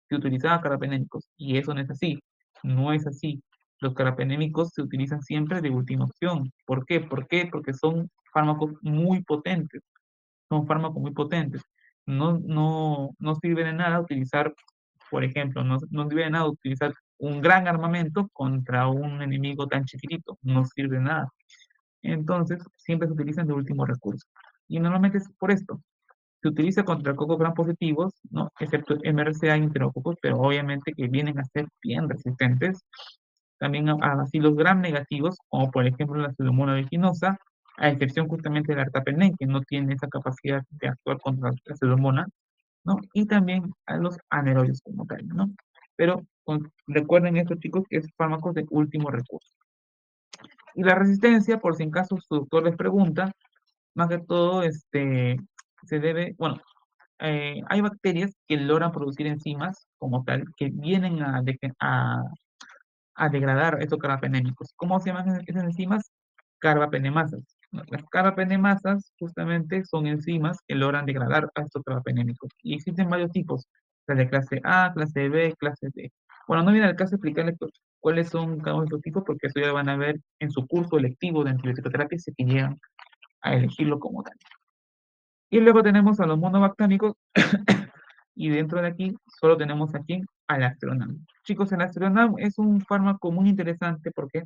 se utilizaba carbapenémicos. Y eso no es así. No es así. Los carbapenémicos se utilizan siempre de última opción. ¿Por qué? ¿Por qué? Porque son fármacos muy potentes. Son fármacos muy potentes. No sirve de nada utilizar, por ejemplo, no sirve de nada utilizar un gran armamento contra un enemigo tan chiquitito. No sirve de nada. Entonces, siempre se utilizan de último recurso. Y normalmente es por esto. Se utiliza contra cocos gram positivos, ¿no? Excepto MRSA y enterococos, pero obviamente que vienen a ser bien resistentes. También a bacilos gram negativos, como por ejemplo la Pseudomonas aeruginosa, a excepción justamente del artapenen, que no tiene esa capacidad de actuar contra la Pseudomonas, ¿no? Y también a los anaerobios como tal, ¿no? Pero recuerden estos chicos que es fármacos de último recurso. Y la resistencia, por si en caso su doctor les pregunta, más que todo se debe, bueno, hay bacterias que logran producir enzimas como tal, que vienen a degradar estos carbapenémicos. ¿Cómo se llaman esas enzimas? Carbapenemasas, ¿no? Las carbapenemasas justamente son enzimas que logran degradar a estos carbapenémicos. Y existen varios tipos, las de clase A, clase B, clase D. Bueno, no viene al caso explicarles cuáles son cada uno de estos tipos, porque eso ya lo van a ver en su curso electivo de antibiótico-terapia si es que llegan a elegirlo como tal. Y luego tenemos a los monobactámicos, y dentro de aquí solo tenemos aquí al astronam. Chicos, el astronam es un fármaco muy interesante porque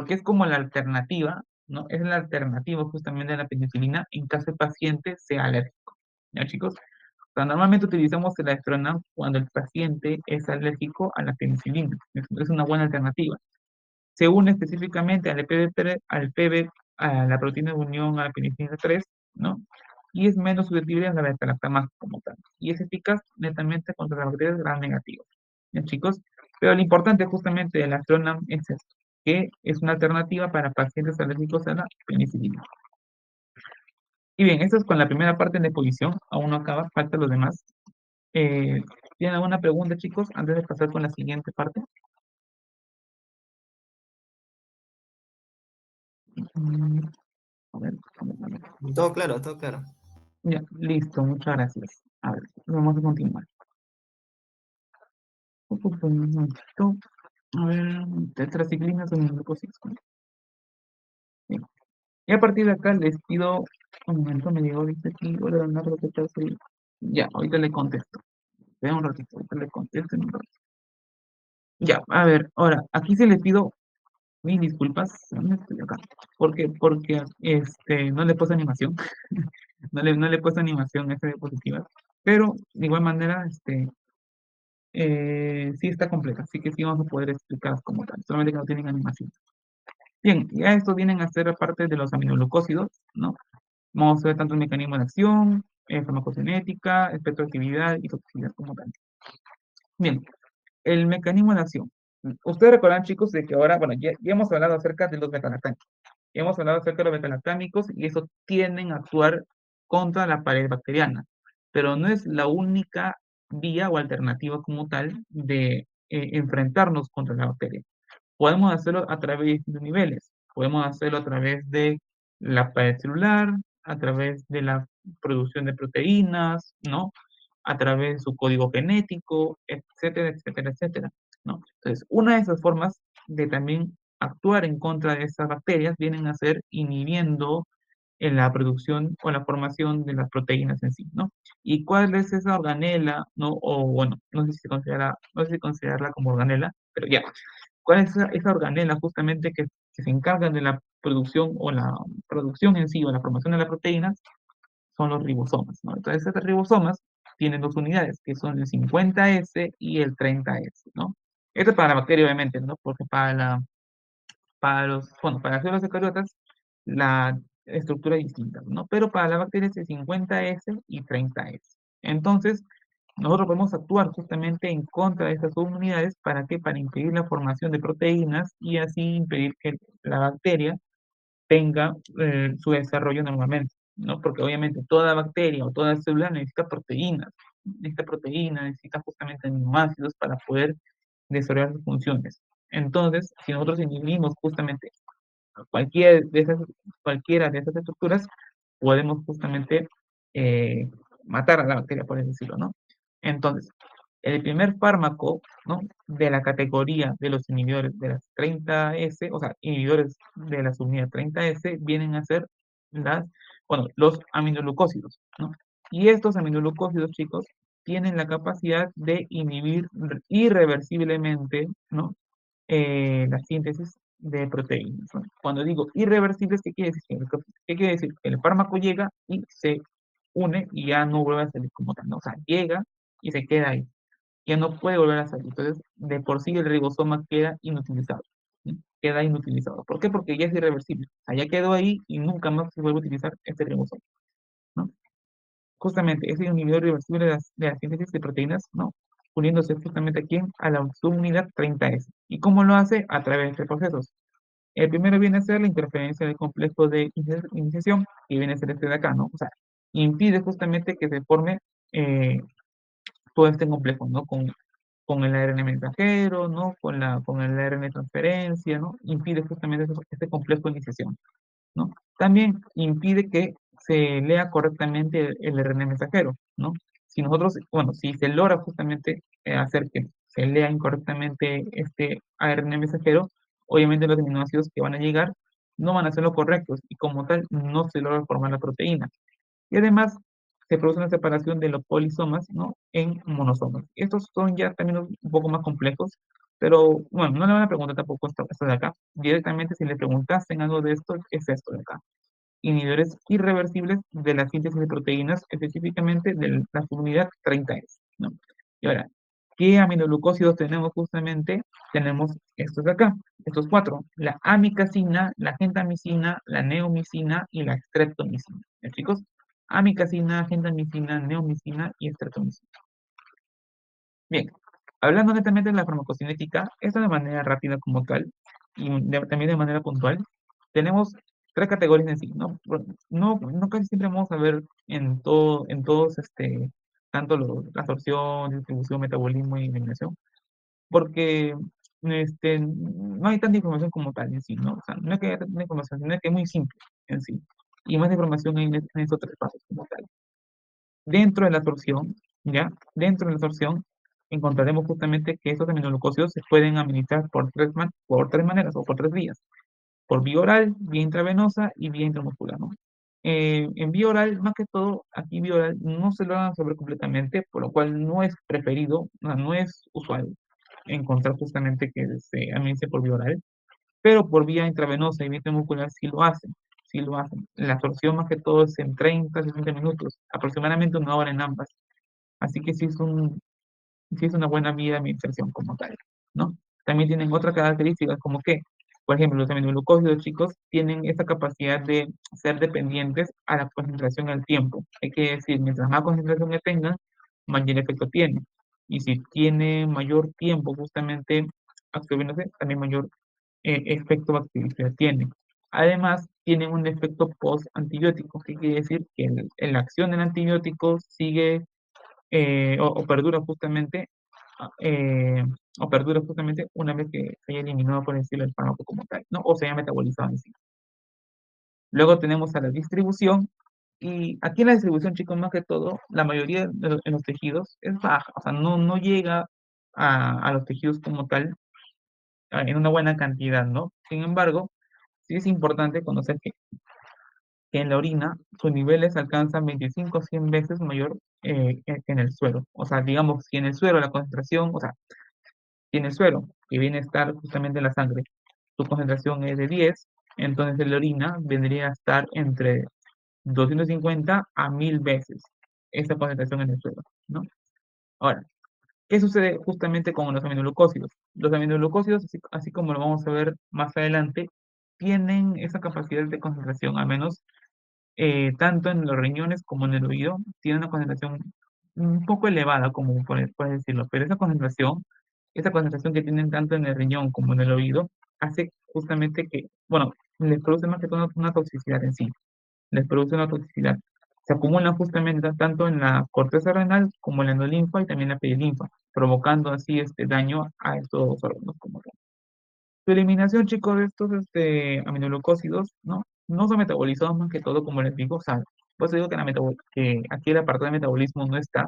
es como la alternativa, ¿no? Es la alternativa justamente a la penicilina en caso el paciente sea alérgico. ¿Ya, chicos? O sea, normalmente utilizamos el astronam cuando el paciente es alérgico a la penicilina. Es una buena alternativa. Se une específicamente al PB3, al PB, a la proteína de unión a la penicilina 3, ¿no? Y es menos susceptible a la beta-lactamasa como tal. Y es eficaz netamente contra las bacterias gram negativas. ¿Ya, chicos? Pero lo importante justamente del Astronam es esto, que es una alternativa para pacientes alérgicos a la penicilina. Y bien, esto es con la primera parte de exposición. Aún no acaba, falta los demás. Eh, ¿Tienen alguna pregunta, chicos, antes de pasar con la siguiente parte? Mm, a ver, a ver. Todo claro, todo claro. Ya, listo, muchas gracias. A ver, vamos a continuar. Un momentito. A ver, tetraciclinas o glucosis. Bien. Y a partir de acá les pido, un momento, me llegó, dice aquí, hola, Leonardo, ¿qué tal? Ya, ahorita le contesto. Espera un ratito, ahorita le contesto en un ratito. Ya, a ver, ahora, aquí se le pido mil disculpas. ¿Dónde estoy acá? Porque no le puse animación. No le he puesto animación a esta diapositiva. Pero, de igual manera, sí está completa, así que sí vamos a poder explicar como tal, solamente que no tienen animación. Bien, ya estos vienen a ser parte de los aminoglucósidos, ¿no? Vamos a ver tanto el mecanismo de acción, farmacocinética, espectroactividad y toxicidad como tal. Bien, el mecanismo de acción. Ustedes recordarán, chicos, de que ahora, bueno, ya hemos hablado acerca de los betalactámicos. Ya hemos hablado acerca de los betalactámicos y eso tienden a actuar contra la pared bacteriana, pero no es la única vía o alternativa como tal de enfrentarnos contra la bacteria. Podemos hacerlo a través de distintos niveles. Podemos hacerlo a través de la pared celular, a través de la producción de proteínas, ¿no? A través de su código genético, etcétera, etcétera, etcétera, ¿no? Entonces, una de esas formas de también actuar en contra de esas bacterias vienen a ser inhibiendo en la producción o la formación de las proteínas en sí, ¿no? ¿Y cuál es esa organela, no? O bueno, no sé si se considera, no sé si considerarla como organela, pero ya. ¿Cuál es esa organela justamente que se encarga de la producción o la producción en sí o la formación de las proteínas? Son los ribosomas, ¿no? Entonces, estos ribosomas tienen dos unidades, que son el 50S y el 30S, ¿no? Esto es para la bacteria, obviamente, ¿no? Porque bueno, para las células eucariotas, la estructura es distinta, ¿no? Pero para la bacteria es 50S y 30S. Entonces, nosotros podemos actuar justamente en contra de estas subunidades. ¿Para qué? Para impedir la formación de proteínas y así impedir que la bacteria tenga su desarrollo normalmente, ¿no? Porque obviamente toda bacteria o toda célula necesita proteínas, necesita justamente aminoácidos para poder desarrollar sus funciones. Entonces, si nosotros inhibimos justamente cualquiera de esas, cualquiera de esas estructuras, podemos justamente eh, matar a la bacteria, por así decirlo, ¿no? Entonces, el primer fármaco, ¿no? De la categoría de los inhibidores de las 30S, o sea, inhibidores de la subunidad 30S, vienen a ser los aminoglucósidos, ¿no? Y estos aminoglucósidos, chicos, tienen la capacidad de inhibir irreversiblemente, ¿no? La síntesis de proteínas, ¿no? Cuando digo irreversibles, ¿qué quiere decir? ¿Qué quiere decir? El fármaco llega y se une y ya no vuelve a salir como tal, ¿no? O sea, llega y se queda ahí, ya no puede volver a salir. Entonces, de por sí el ribosoma queda inutilizado, ¿sí? Queda inutilizado. ¿Por qué? Porque ya es irreversible. O sea, ya quedó ahí y nunca más se vuelve a utilizar este ribosoma, ¿no? Justamente ese inhibidor irreversible de la síntesis de proteínas, ¿no? Uniéndose justamente aquí a la subunidad 30S. ¿Y cómo lo hace? A través de procesos. El primero viene a ser la interferencia del complejo de iniciación, que viene a ser este de acá, ¿no? O sea, impide justamente que se forme eh, todo este complejo, ¿no? Con el ARN mensajero, ¿no? Con el ARN transferencia, ¿no? Impide justamente este complejo de iniciación, ¿no? También impide que se lea correctamente el RNA mensajero, ¿no? Si nosotros, bueno, si se logra justamente hacer que se lea incorrectamente este ARN mensajero, obviamente los aminoácidos que van a llegar no van a ser los correctos y como tal no se logra formar la proteína. Y además se produce una separación de los polisomas, ¿no? En monosomas. Estos son ya términos un poco más complejos, pero bueno, no le van a preguntar tampoco esto de acá. Directamente si le preguntasen algo de esto, es esto de acá, inhibidores irreversibles de la síntesis de proteínas, específicamente de la subunidad 30S, ¿no? Y ahora, ¿qué aminoglucósidos tenemos justamente? Tenemos estos de acá, estos cuatro, la amicacina, la gentamicina, la neomicina y la streptomicina. ¿Me chicos? Amicacina, gentamicina, neomicina y streptomicina. Bien, hablando netamente de la farmacocinética, esto de manera rápida como tal, y también de manera puntual, tenemos tres categorías en sí, ¿no? No casi siempre vamos a ver en todos, tanto la absorción, distribución, metabolismo y eliminación, porque no hay tanta información como tal en sí, ¿no? O sea, no es que haya tanta información, sino que es muy simple en sí, y más información en estos tres pasos como tal. Dentro de la absorción, ¿ya? Dentro de la absorción encontraremos justamente que estos aminoglucósidos se pueden administrar por tres maneras o por tres vías. Por vía oral, vía intravenosa y vía intramuscular, ¿no? En vía oral, más que todo, aquí vía oral no se logra absorber completamente, por lo cual no es preferido, no es usual encontrar justamente que se administre por vía oral, pero por vía intravenosa y vía intramuscular sí lo hacen, sí lo hacen. La absorción más que todo es en 30, 60 minutos, aproximadamente una hora en ambas. Así que sí es una buena vía de administración como tal, ¿no? También tienen otras características como que, por ejemplo, los aminoglucósidos chicos tienen esta capacidad de ser dependientes a la concentración al tiempo. Hay que decir, mientras más concentración que tengan, mayor efecto tiene. Y si tiene mayor tiempo justamente absorbiéndose, también mayor efecto bactericida tiene. Además, tienen un efecto post-antibiótico, que quiere decir que la acción del antibiótico sigue o perdura justamente, ah, eh, o perdura justamente una vez que se haya eliminado, por decirlo, el fármaco como tal, ¿no? O se haya metabolizado en sí. Luego tenemos a la distribución, y aquí en la distribución, chicos, más que todo, la mayoría en los tejidos es baja, o sea, no llega a los tejidos como tal en una buena cantidad, ¿no? Sin embargo, sí es importante conocer que en la orina sus niveles alcanzan 25 a 100 veces mayor que en el suero. O sea, digamos, si en el suero la concentración, o sea, si en el suero, que viene a estar justamente en la sangre, su concentración es de 10, entonces en la orina vendría a estar entre 250 a 1000 veces esa concentración en el suero, ¿no? Ahora, ¿qué sucede justamente con los aminoglucósidos? Los aminoglucósidos, así como lo vamos a ver más adelante, tienen esa capacidad de concentración, al menos tanto en los riñones como en el oído, tiene una concentración un poco elevada, como puedes decirlo, pero esa concentración que tienen tanto en el riñón como en el oído, hace justamente que, bueno, les produce más que todo una toxicidad en sí, les produce una toxicidad. Se acumulan justamente tanto en la corteza renal como en la endolinfa y también la perilinfa, provocando así este daño a estos órganos como tal. Su eliminación, chicos, de estos aminoglucósidos, ¿no? No son metabolizados más que todo, como les digo, o sea, pues digo que, que aquí el apartado de metabolismo no está,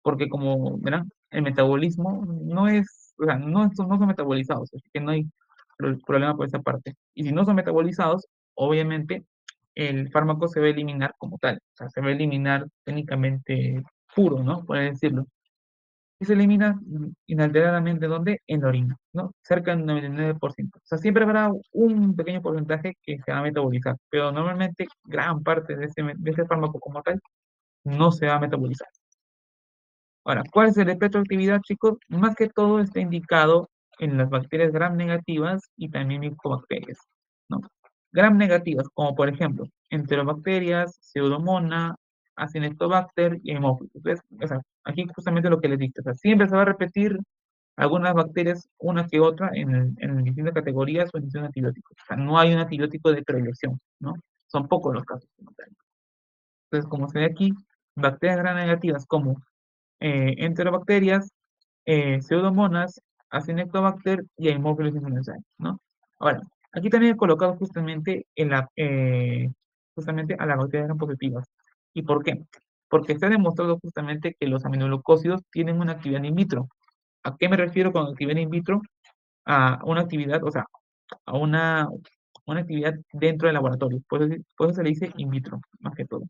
porque como verán, el metabolismo no es, o sea, no son metabolizados, así que no hay problema por esa parte. Y si no son metabolizados, obviamente el fármaco se va a eliminar como tal, o sea, se va a eliminar técnicamente puro, ¿no? Por decirlo y se elimina inalteradamente, ¿dónde? En la orina, ¿no? Cerca del 99%. O sea, siempre habrá un pequeño porcentaje que se va a metabolizar, pero normalmente gran parte de ese fármaco como tal no se va a metabolizar. Ahora, ¿cuál es el espectro de actividad, chicos? Más que todo está indicado en las bacterias gram negativas y también micobacterias, ¿no? Gram negativas, como por ejemplo, enterobacterias, pseudomonas, acinetobacter y hemófilos. ¿Ves? O sea, aquí justamente lo que les dije, o sea, siempre se va a repetir algunas bacterias, una que otra, en distintas categorías o en distintos antibióticos. O sea, no hay un antibiótico de predilección, ¿no? Son pocos los casos. Entonces, como se ve aquí, bacterias gram negativas como enterobacterias, pseudomonas, acinetobacter y Haemophilus influenzae, ¿no? Ahora, aquí también he colocado justamente a las bacterias gram positivas. ¿Y por qué? Porque se ha demostrado justamente que los aminoglucósidos tienen una actividad in vitro. ¿A qué me refiero con actividad in vitro? A una actividad, o sea, a una actividad dentro del laboratorio. Por eso se le dice in vitro, más que todo.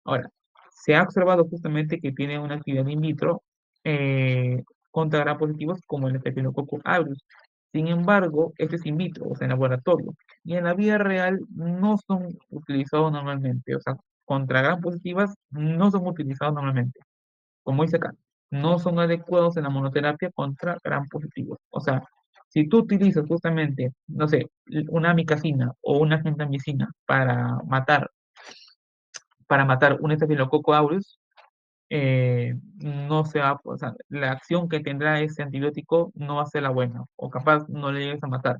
Ahora, se ha observado justamente que tiene una actividad in vitro eh, contra gram positivos como el Staphylococcus aureus. Sin embargo, este es in vitro, o sea, en laboratorio. Y en la vida real no son utilizados normalmente. O sea, contra gram positivas no son utilizados normalmente. Como dice acá, no son adecuados en la monoterapia contra gram positivos. O sea, si tú utilizas justamente, no sé, una amicacina o una gentamicina para matar un Staphylococcus aureus, no se va, o sea, la acción que tendrá ese antibiótico no va a ser la buena, o capaz no le llegues a matar,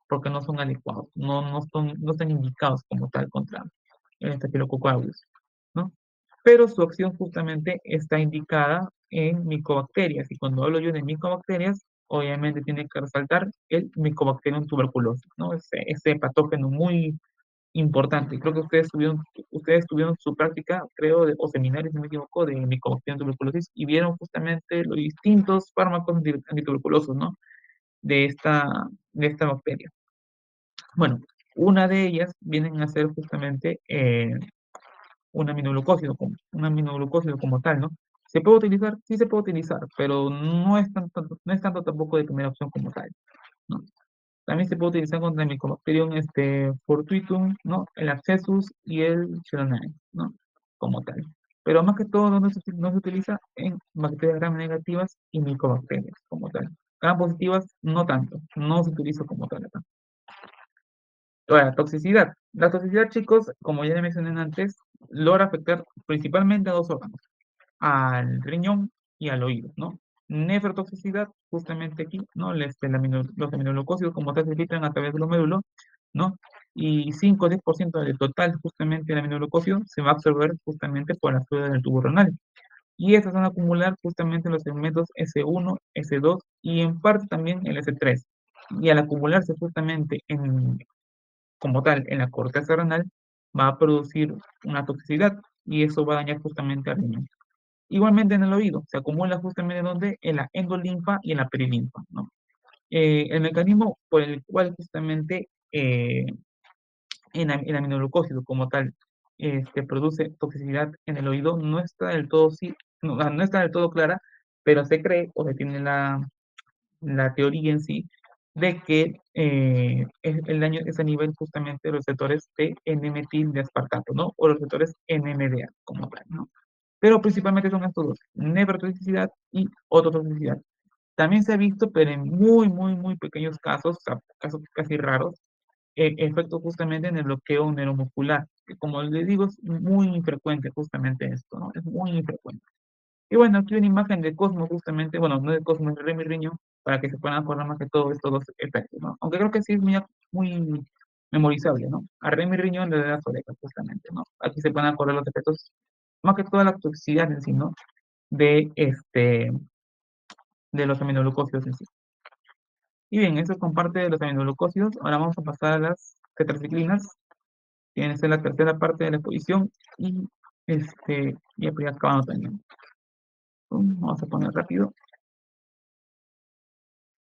porque no son adecuados, no están indicados como tal contra el Staphylococcus aureus, ¿no? Pero su acción justamente está indicada en micobacterias, y cuando hablo yo de micobacterias, obviamente tiene que resaltar el Mycobacterium tuberculosis, ¿no? Ese patógeno muy importante. Creo que ustedes tuvieron su práctica, creo, o seminario, si no me equivoco, de Mycobacterium tuberculosis y vieron justamente los distintos fármacos antituberculosos, ¿no? De esta bacteria. Bueno, una de ellas vienen a ser justamente un aminoglucósido como tal, ¿no? ¿Se puede utilizar? Sí se puede utilizar, pero no es tanto tampoco de primera opción como tal, ¿no? También se puede utilizar contra el Mycobacterium fortuitum, ¿no? El Abscessus y el Chilaminae, ¿no? Como tal. Pero más que todo no se utiliza en bacterias gram negativas y micobacterias como tal. Gram positivas no tanto, no se utiliza como tal acá. Ahora, toxicidad. La toxicidad, chicos, como ya le mencioné antes, logra afectar principalmente a dos órganos, al riñón y al oído, ¿no? Nefrotoxicidad, justamente aquí, ¿no? Los aminoglucósidos como tal se filtran a través del médulo, ¿no? Y 5 o 10% del total, justamente, del aminoglucósido se va a absorber justamente por las fluidas del tubo renal. Y estas van a acumular justamente en los segmentos S1, S2 y en parte también el S3. Y al acumularse justamente como tal en la corteza renal, va a producir una toxicidad y eso va a dañar justamente al riñón. Igualmente en el oído, se acumula justamente donde en la endolinfa y en la perilinfa, ¿no? El mecanismo por el cual justamente el aminoglucósido como tal produce toxicidad en el oído no está del todo, no está del todo clara, pero se cree o se tiene la teoría en sí de que el daño es a nivel justamente de los receptores de N-metil de aspartato, ¿no? O los receptores NMDA como tal, ¿no? Pero principalmente son estos dos, nefrotoxicidad y ototoxicidad. También se ha visto, pero en muy, muy, muy pequeños casos, o sea, casos casi raros, efecto justamente en el bloqueo neuromuscular, que como les digo, es muy infrecuente justamente esto, ¿no? Es muy infrecuente. Y bueno, aquí una imagen de Cosmo justamente, bueno, no de Cosmo, de Remy Riño, para que se puedan acordar más que todo estos dos efectos, ¿no? Aunque creo que sí es muy memorizable, ¿no? A Remy Riño le da las orejas justamente, ¿no? Aquí se pueden acordar los efectos, más que toda la toxicidad en sí, ¿no? De, de los aminoglucósidos en sí. Y bien, eso comparte de los aminoglucósidos. Ahora vamos a pasar a las tetraciclinas, que viene a ser la tercera parte de la exposición, y ya pues ya acabando también. Vamos a poner rápido.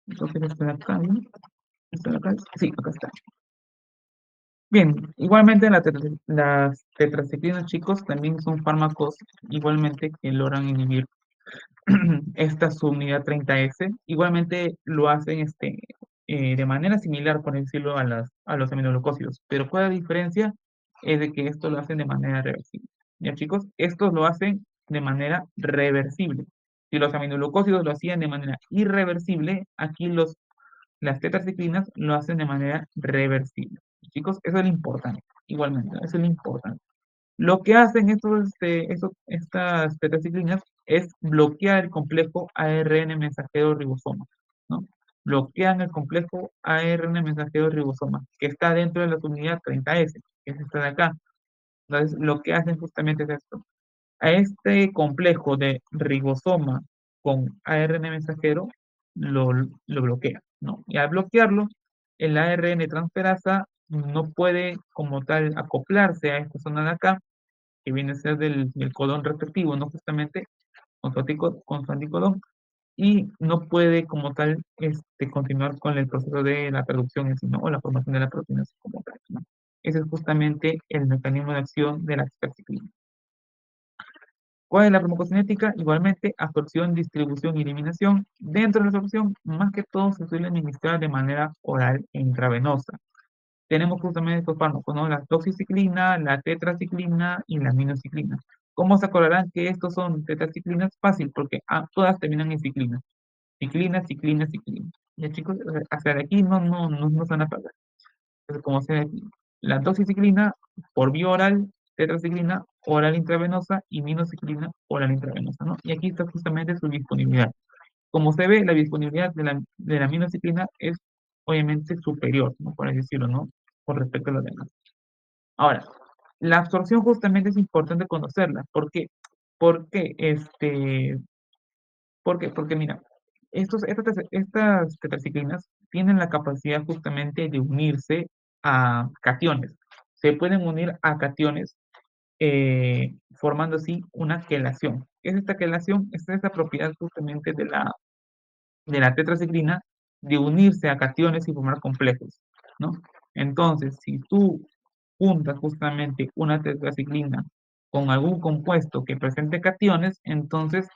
Entonces, esto de acá, ¿no? Esto de acá, sí, acá está. Bien, igualmente las tetraciclinas, chicos, también son fármacos igualmente que logran inhibir esta subunidad 30S. Igualmente lo hacen de manera similar, por decirlo, a los aminoglucósidos. Pero ¿cuál es la diferencia? Es de que esto lo hacen de manera reversible. ¿Ya, chicos? Estos lo hacen de manera reversible. Si los aminoglucósidos lo hacían de manera irreversible, aquí las tetraciclinas lo hacen de manera reversible. Chicos, eso es lo importante. Igualmente, eso es lo importante. Lo que hacen estas tetraciclinas es bloquear el complejo ARN mensajero ribosoma, ¿no? Bloquean el complejo ARN mensajero ribosoma, que está dentro de la unidad 30S, que es esta de acá. Entonces, lo que hacen justamente es esto. A este complejo de ribosoma con ARN mensajero lo bloquea, ¿no? Y al bloquearlo, el ARN transferasa no puede como tal acoplarse a esta zona de acá, que viene a ser del codón respectivo, ¿no? Justamente con su anticodón, y no puede como tal continuar con el proceso de la producción en sí, ¿no? O la formación de la proteína en sí como tal, ¿no? Ese es justamente el mecanismo de acción de la tetraciclina. ¿Cuál es la farmacocinética? Igualmente, absorción, distribución y eliminación. Dentro de la absorción, más que todo se suele administrar de manera oral e intravenosa. Tenemos justamente estos fármacos, ¿no? La doxiciclina, la tetraciclina y la aminociclina. ¿Cómo se acordarán que estos son tetraciclinas? Fácil, porque todas terminan en ciclina. Ciclina, ciclina, ciclina. Ya, chicos, hasta de aquí no se van a perder. Entonces, como se ve aquí, la doxiciclina por vía oral, tetraciclina oral intravenosa y minociclina oral intravenosa, ¿no? Y aquí está justamente su disponibilidad. Como se ve, la disponibilidad de la minociclina es obviamente superior, ¿no? Por así decirlo, ¿no? Con respecto a los demás. Ahora, la absorción justamente es importante conocerla. ¿Por qué? Porque, porque mira, estas tetraciclinas tienen la capacidad justamente de unirse a cationes. Se pueden unir a cationes formando así una quelación. ¿Qué es esta quelación? Es esta propiedad justamente de la tetraciclina de unirse a cationes y formar complejos, ¿no? Entonces, si tú juntas justamente una tetraciclina con algún compuesto que presente cationes, entonces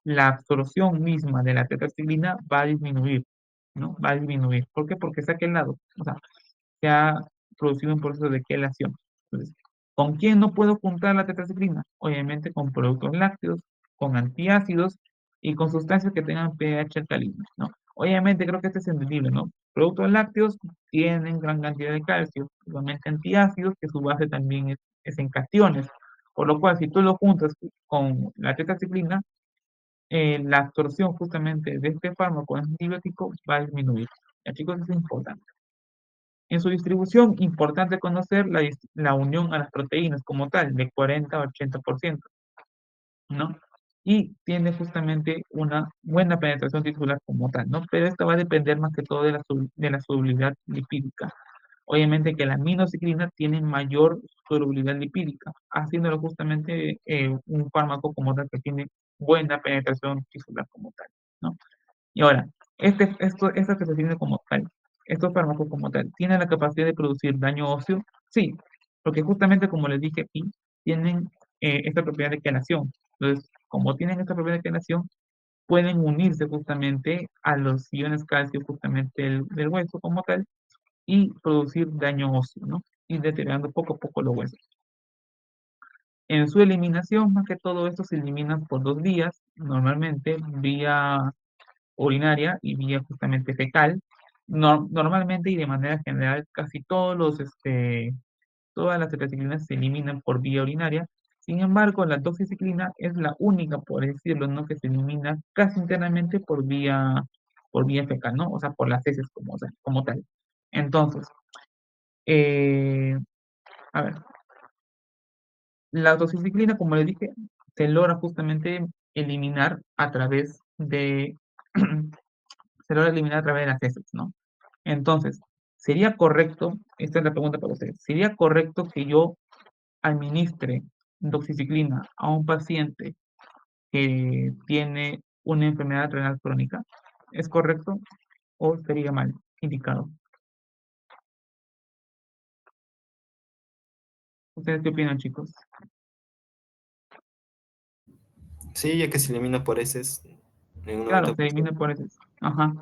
la absorción misma de la tetraciclina va a disminuir, ¿no? Va a disminuir. ¿Por qué? Porque se ha quelado, o sea, se ha producido un proceso de quelación. Entonces, ¿con quién no puedo juntar la tetraciclina? Obviamente con productos lácteos, con antiácidos y con sustancias que tengan pH alcalino, ¿no? Obviamente creo que este es entendible, ¿no? Productos lácteos tienen gran cantidad de calcio, igualmente antiácidos, que su base también es en cationes, por lo cual si tú lo juntas con la tetraciclina, la absorción justamente de este fármaco antibiótico va a disminuir. Ya, chicos, eso es importante. En su distribución, importante conocer la unión a las proteínas como tal, de 40 a 80%, ¿no? Y tiene justamente una buena penetración tisular como tal, ¿no? Pero esto va a depender más que todo de la solubilidad lipídica. Obviamente que la aminociclina tiene mayor solubilidad lipídica, haciéndolo justamente un fármaco como tal que tiene buena penetración tisular como tal, ¿no? Y ahora, esta que se tiene como tal, estos fármacos como tal, ¿tienen la capacidad de producir daño óseo? Sí, porque justamente como les dije aquí, tienen esta propiedad de quelación. Entonces, como tienen esta propiedad de quelación, pueden unirse justamente a los iones calcio justamente del hueso como tal y producir daño óseo, ¿no? Y deteriorando poco a poco los huesos. En su eliminación, más que todo esto se elimina por dos vías, normalmente vía urinaria y vía justamente fecal. Normalmente y de manera general, casi todas las tetraciclinas se eliminan por vía urinaria. Sin embargo, la doxiciclina es la única, por decirlo, ¿no? Que se elimina casi internamente por vía fecal, ¿no? O sea, por las heces como tal. Entonces, eh, a ver, la doxiciclina, como le dije, se logra justamente eliminar a través de se logra eliminar a través de las heces, ¿no? Entonces, sería correcto, esta es la pregunta para ustedes, ¿sería correcto que yo administre doxiciclina a un paciente que tiene una enfermedad renal crónica? ¿Es correcto o sería mal indicado? ¿Ustedes qué opinan, chicos? Sí, ya que se elimina por heces en un Claro, se 90%. elimina por eso. Ajá.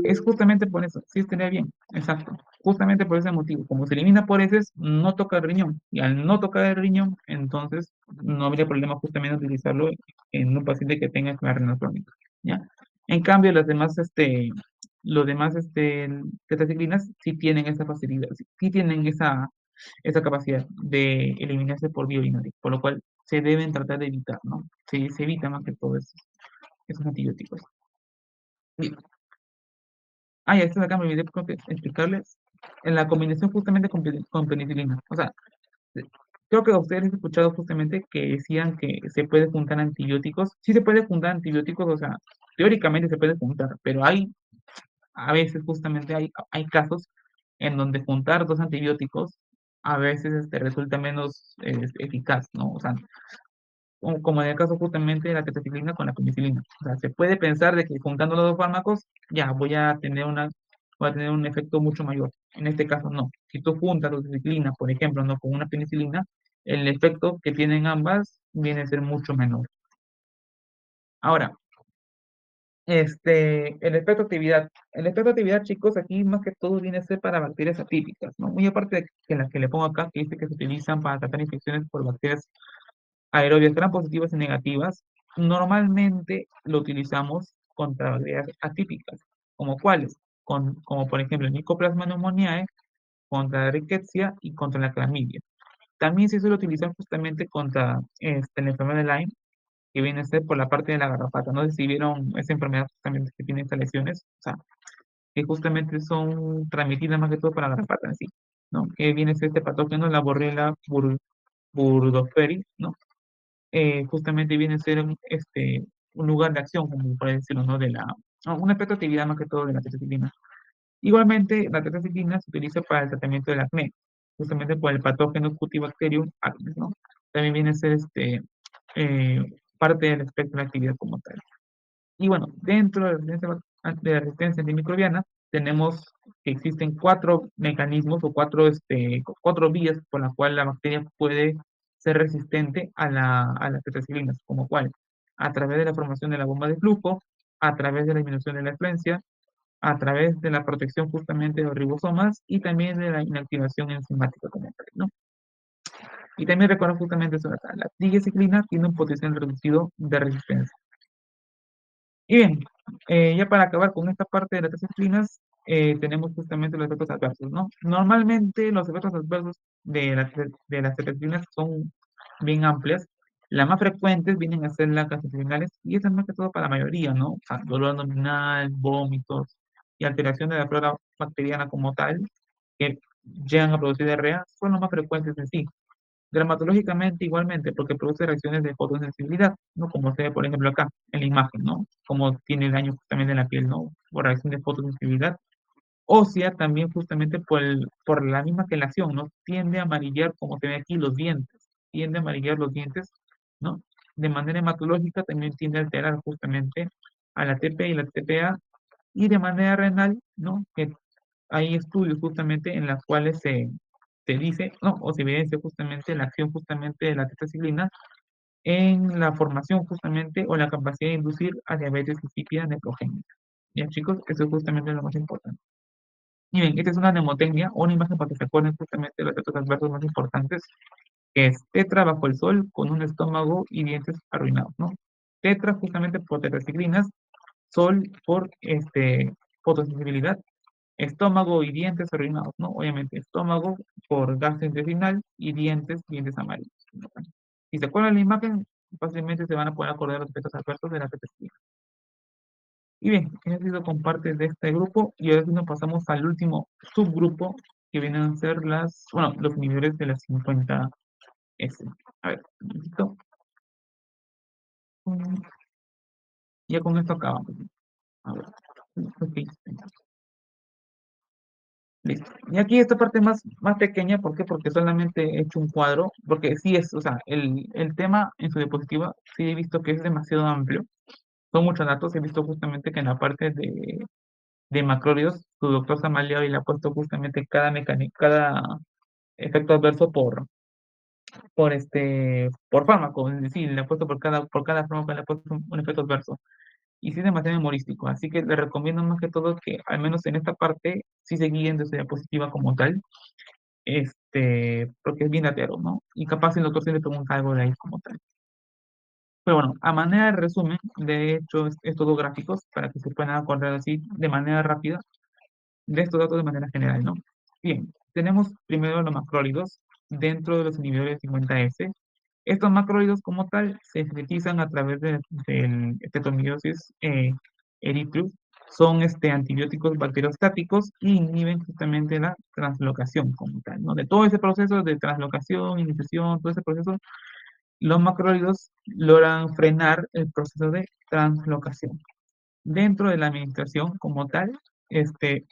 Es justamente por eso, sí estaría bien, exacto. Justamente por ese motivo. Como se elimina por heces, no toca el riñón. Y al no tocar el riñón, entonces no habría problema justamente utilizarlo en un paciente que tenga la renal crónica. ¿Ya? En cambio, los demás tetraciclinas sí tienen esa facilidad, sí tienen esa capacidad de eliminarse por vía urinaria, por lo cual se deben tratar de evitar, ¿no? Se evita más que todo esos antibióticos. Bien. Ah, ya, esto acá me olvidé explicarles en la combinación justamente con penicilina. O sea, eh, creo que ustedes han escuchado justamente que decían que se puede juntar antibióticos. Sí se puede juntar antibióticos, o sea, teóricamente se puede juntar, pero a veces justamente hay casos en donde juntar dos antibióticos a veces resulta menos eficaz, ¿no? O sea, como en el caso justamente de la tetraciclina con la penicilina. O sea, se puede pensar de que juntando los dos fármacos, ya voy a tener un efecto mucho mayor. En este caso no. Si tú juntas la tetraciclina, por ejemplo, no con una penicilina, el efecto que tienen ambas viene a ser mucho menor. Ahora, el efecto de actividad. El efecto de actividad, chicos, aquí más que todo viene a ser para bacterias atípicas, ¿no? Muy aparte de que las que le pongo acá, que dice que se utilizan para tratar infecciones por bacterias aerobias gram positivas y negativas, normalmente lo utilizamos contra bacterias atípicas, como cuáles, como por ejemplo el Mycoplasma pneumoniae, contra la Rickettsia y contra la clamidia. También se suele utilizar justamente contra la enfermedad de Lyme, que viene a ser por la parte de la garrapata. No sé si vieron esa enfermedad justamente que tiene estas lesiones, o sea, que justamente son transmitidas más que todo por la garrapata en sí, ¿no? Que viene a ser este patógeno, la Borrelia burgdorferi, ¿no? Justamente viene a ser un lugar de acción, como puede decirlo, ¿no? No, una actividad más que todo de la tetraciclina. Igualmente, la tetraciclina se utiliza para el tratamiento del acné, justamente por el patógeno Cutibacterium acnes, ¿no? También viene a ser eh, parte del espectro de actividad como tal. Y bueno, dentro de la resistencia antimicrobiana, tenemos que existen cuatro mecanismos o cuatro vías por las cuales la bacteria puede ser resistente a las tetraciclinas, como cuál, a través de la formación de la bomba de flujo, a través de la disminución de la influencia, a través de la protección justamente de los ribosomas y también de la inactivación enzimática como tal, ¿no? Y también recuerdo justamente eso de acá, la digiciclina tiene un potencial reducido de resistencia. Y bien, ya para acabar con esta parte de las disciplinas, tenemos justamente los efectos adversos, ¿no? Normalmente los efectos adversos de las disciplinas son bien amplias. Las más frecuentes vienen a ser las gastrointestinales y eso es más que todo para la mayoría, ¿no? O sea, dolor abdominal, vómitos y alteración de la flora bacteriana como tal, que llegan a producir diarrea, son los más frecuentes en sí. Dermatológicamente igualmente, porque produce reacciones de fotosensibilidad, ¿no? Como se ve, por ejemplo, acá en la imagen, ¿no? Como tiene daño justamente en la piel, ¿no? Por reacción de fotosensibilidad. Ósea también justamente por la misma quelación, ¿no? Tiende a amarillar, como se ve aquí, los dientes. Tiende a amarillar los dientes, ¿no? De manera hematológica también tiende a alterar justamente a la TP y la TPA. Y de manera renal, ¿no? Que hay estudios justamente en los cuales se dice, ¿no? O se evidencia justamente la acción justamente de la tetraciclina en la formación justamente o la capacidad de inducir a diabetes insípida nefrogénica. Ya chicos, eso es justamente lo más importante. Y bien, esta es una mnemotecnia o una imagen para que se acuerden justamente de los efectos adversos más importantes, que es tetra bajo el sol con un estómago y dientes arruinados, ¿no? Tetra justamente por tetraciclinas, sol por fotosensibilidad, estómago y dientes arruinados, ¿no? Obviamente, estómago por gastrointestinal y dientes amarillos, ¿no? Si se acuerdan de la imagen, fácilmente se van a poder acordar los efectos adversos de la petequina. Y bien, eso ha sido con parte de este grupo y ahora sí nos pasamos al último subgrupo que vienen a ser los inhibidores de las 50S. A ver, un momentito. Mm, Ya con esto acabamos. A ver, ok, listo. Y aquí esta parte más pequeña, ¿por qué? Porque solamente he hecho un cuadro, porque sí es, o sea, el tema en su diapositiva sí he visto que es demasiado amplio, son muchos datos, he visto justamente que en la parte de macróleos, su doctor Samaliao y le ha puesto justamente cada efecto adverso por fármaco, es decir, le ha puesto por cada fármaco, le ha puesto un efecto adverso. y sí es demasiado memorístico. Así que le recomiendo más que todo que, al menos en esta parte, sí se guíen de su diapositiva como tal, porque es bien latero, ¿no? Y capaz el doctor sí le pregunta algo de ahí como tal. Pero bueno, a manera de resumen, de hecho, estos dos gráficos, para que se puedan acordar así de manera rápida, de estos datos de manera general, ¿no? Bien, tenemos primero los macrólidos dentro de los inhibidores 50S. Estos macrólidos como tal se sintetizan a través del esteatomimesis erythroid. Son antibióticos bacteriostáticos y inhiben justamente la translocación como tal, ¿no? De todo ese proceso de translocación, iniciación, todo ese proceso, los macrólidos logran frenar el proceso de translocación. Dentro de la administración como tal, este,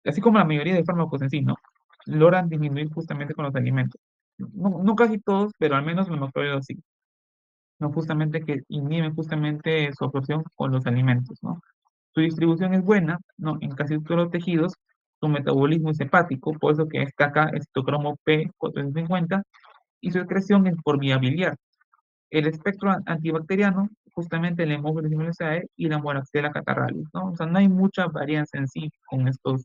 así como la mayoría de fármacos en sí, ¿no? Logran disminuir justamente con los alimentos. No, no casi todos, pero al menos los macrólidos sí. No justamente que inhiben justamente su absorción con los alimentos, ¿no? Su distribución es buena, ¿no? En casi todos los tejidos, su metabolismo es hepático, por eso que está acá es citocromo P450, y su excreción es por vía biliar. El espectro antibacteriano, justamente el Haemophilus y la Moraxella catarrhalis, ¿no? O sea, no hay mucha varianza en sí con estos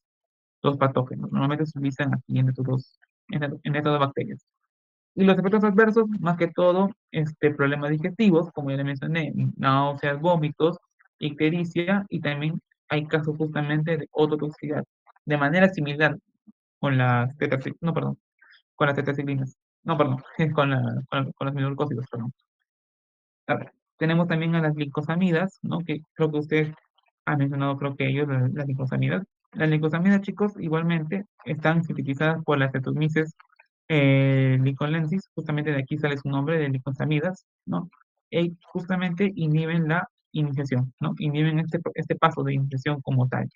dos patógenos. Normalmente se utilizan aquí en estas dos bacterias. Y los efectos adversos, más que todo, problemas digestivos, como ya le mencioné, náuseas, vómitos, ictericia, y también hay casos justamente de ototoxicidad, de manera similar con las no, perdón, con las tetracyclinas. No, perdón, con las minoglucósidos, perdón. A ver, tenemos también a las glicosamidas, ¿no? Que creo que usted ha mencionado, creo que ellos, las glicosamidas. Las glicosamidas, chicos, igualmente están sintetizadas por las cetomices licolensis, justamente de aquí sale su nombre de glicosamidas, ¿no? Y justamente inhiben la iniciación, ¿no? Inhiben este paso de iniciación como tal.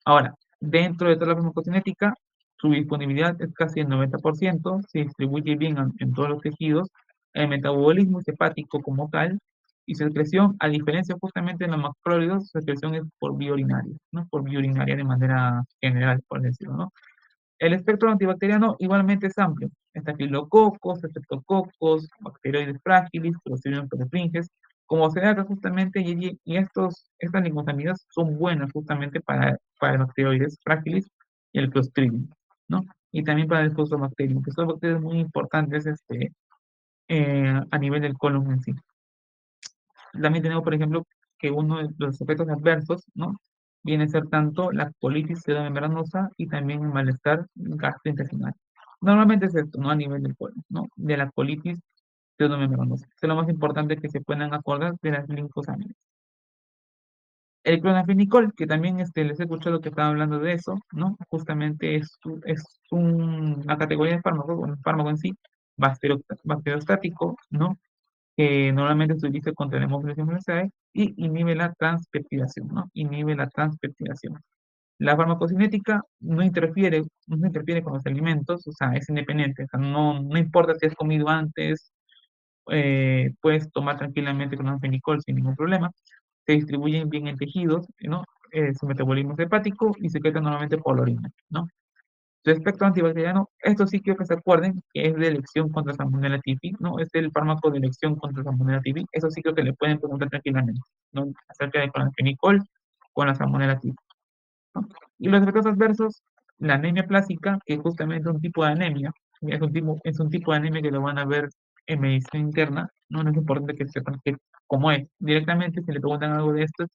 Ahora, dentro de toda la farmacocinética, su disponibilidad es casi el 90%, se distribuye bien en todos los tejidos, el metabolismo es hepático como tal, y su excreción, a diferencia justamente de los macrólidos, su excreción es por vía urinaria, ¿no? Por vía urinaria de manera general, por decirlo, ¿no? El espectro antibacteriano igualmente es amplio. Estafilococos, estreptococos, bacteroides frágiles, clostridium perfringens, como se da justamente, y estas licosamidas son buenas justamente para el bacteroides frágiles y el clostridium, ¿no? Y también para el Fusobacterium, que son bacterias muy importantes a nivel del colon en sí. También tenemos, por ejemplo, que uno de los efectos adversos, ¿no? Viene a ser tanto la colitis pseudomembranosa y también el malestar gastrointestinal. Normalmente es esto, ¿no? A nivel del colon, ¿no? De la colitis pseudomembranosa. Esto es lo más importante que se puedan acordar de las linfosaminas. El clonafenicol, que también les he escuchado que estaba hablando de eso, ¿no? Justamente es una categoría de fármaco, un fármaco en sí, bacteriostático, ¿no? Que normalmente se utiliza contra la hemófilos influenzae y inhibe la transpeptidación, ¿no? Inhibe la transpeptidación. La farmacocinética no interfiere con los alimentos, o sea, es independiente, o sea, no importa si has comido antes, puedes tomar tranquilamente con anfenicol sin ningún problema. Se distribuyen bien en tejidos, ¿no? Su metabolismo es hepático y se secreta normalmente por la orina, ¿no? Su espectro antibacteriano, esto sí quiero que se acuerden que es de elección contra Salmonella typhi, ¿no? Es el fármaco de elección contra Salmonella typhi. Eso sí creo que le pueden preguntar tranquilamente, ¿no? Acerca de clonfenicol con la Salmonella typhi, ¿no? Y los efectos adversos, la anemia plástica, que justamente es un tipo de anemia, es un tipo de anemia que lo van a ver en medicina interna, ¿no? No es importante que sepan cómo es. Directamente, si le preguntan algo de esto,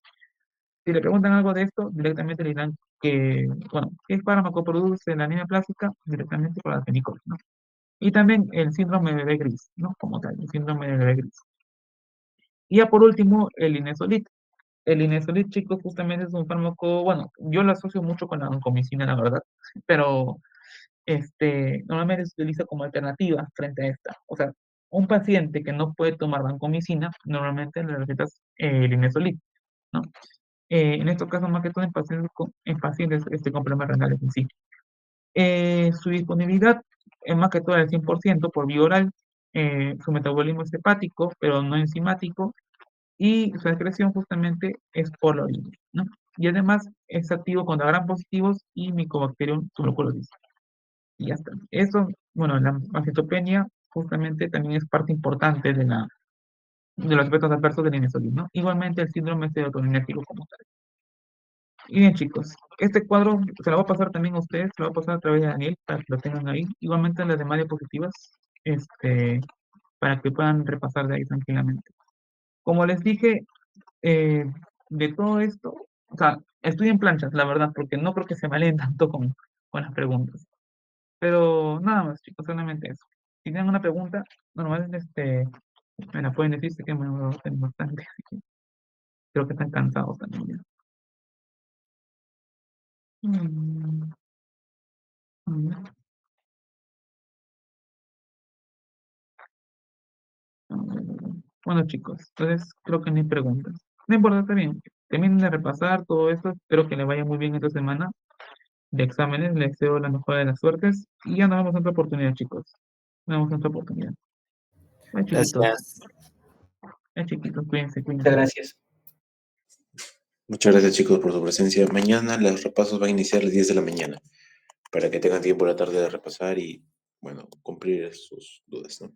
directamente le dirán que, bueno, ¿qué fármaco produce la anemia plástica? Directamente por la fenicol, ¿no? Y también el síndrome de bebé gris, ¿no? Como tal, el síndrome de bebé gris. Y ya por último, el inesolit. El inesolit, chicos, justamente es un fármaco, bueno, yo lo asocio mucho con la vancomicina, la verdad, pero normalmente se utiliza como alternativa frente a esta. O sea, un paciente que no puede tomar vancomicina, normalmente le recetas el inesolit, ¿no? En estos casos, más que todo en pacientes con problemas renales en sí. Su disponibilidad es más que todo al 100% por vía oral. Su metabolismo es hepático, pero no enzimático, y su excreción justamente es por la orina, ¿no? Y además es activo contra gram positivos y Mycobacterium tuberculosis. Y ya está. Eso, bueno, la macetopenia justamente también es parte importante de los efectos adversos del inesolid, ¿no? Igualmente el síndrome serotoninérgico como tal. Y bien, chicos, este cuadro se lo va a pasar también a ustedes, se lo va a pasar a través de Daniel para que lo tengan ahí. Igualmente las demás diapositivas, este, para que puedan repasar de ahí tranquilamente. Como les dije, eh, de todo esto, o sea, estudien planchas, la verdad, porque no creo que se maleen tanto con las preguntas. Pero nada más, chicos, solamente eso. Si tienen una pregunta, normal, me la pueden decir, sé que me va a tener bastante, así que creo que están cansados también ya. Mm, mm, Bueno, chicos, entonces creo que no hay preguntas. No importa, está bien. Terminen de repasar todo esto. Espero que les vaya muy bien esta semana de exámenes. Les deseo la mejor de las suertes. Y ya nos vemos en otra oportunidad, chicos. Nos vemos en otra oportunidad. Bye, chiquitos. Gracias. Bye, chiquitos. Cuídense, Muchas cuídense. gracias. Muchas gracias chicos por su presencia. Mañana los repasos van a iniciar a las 10 de la mañana para que tengan tiempo en la tarde de repasar y, bueno, cumplir sus dudas, ¿no?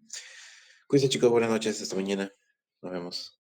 Cuídense chicos, buenas noches, hasta mañana. Nos vemos.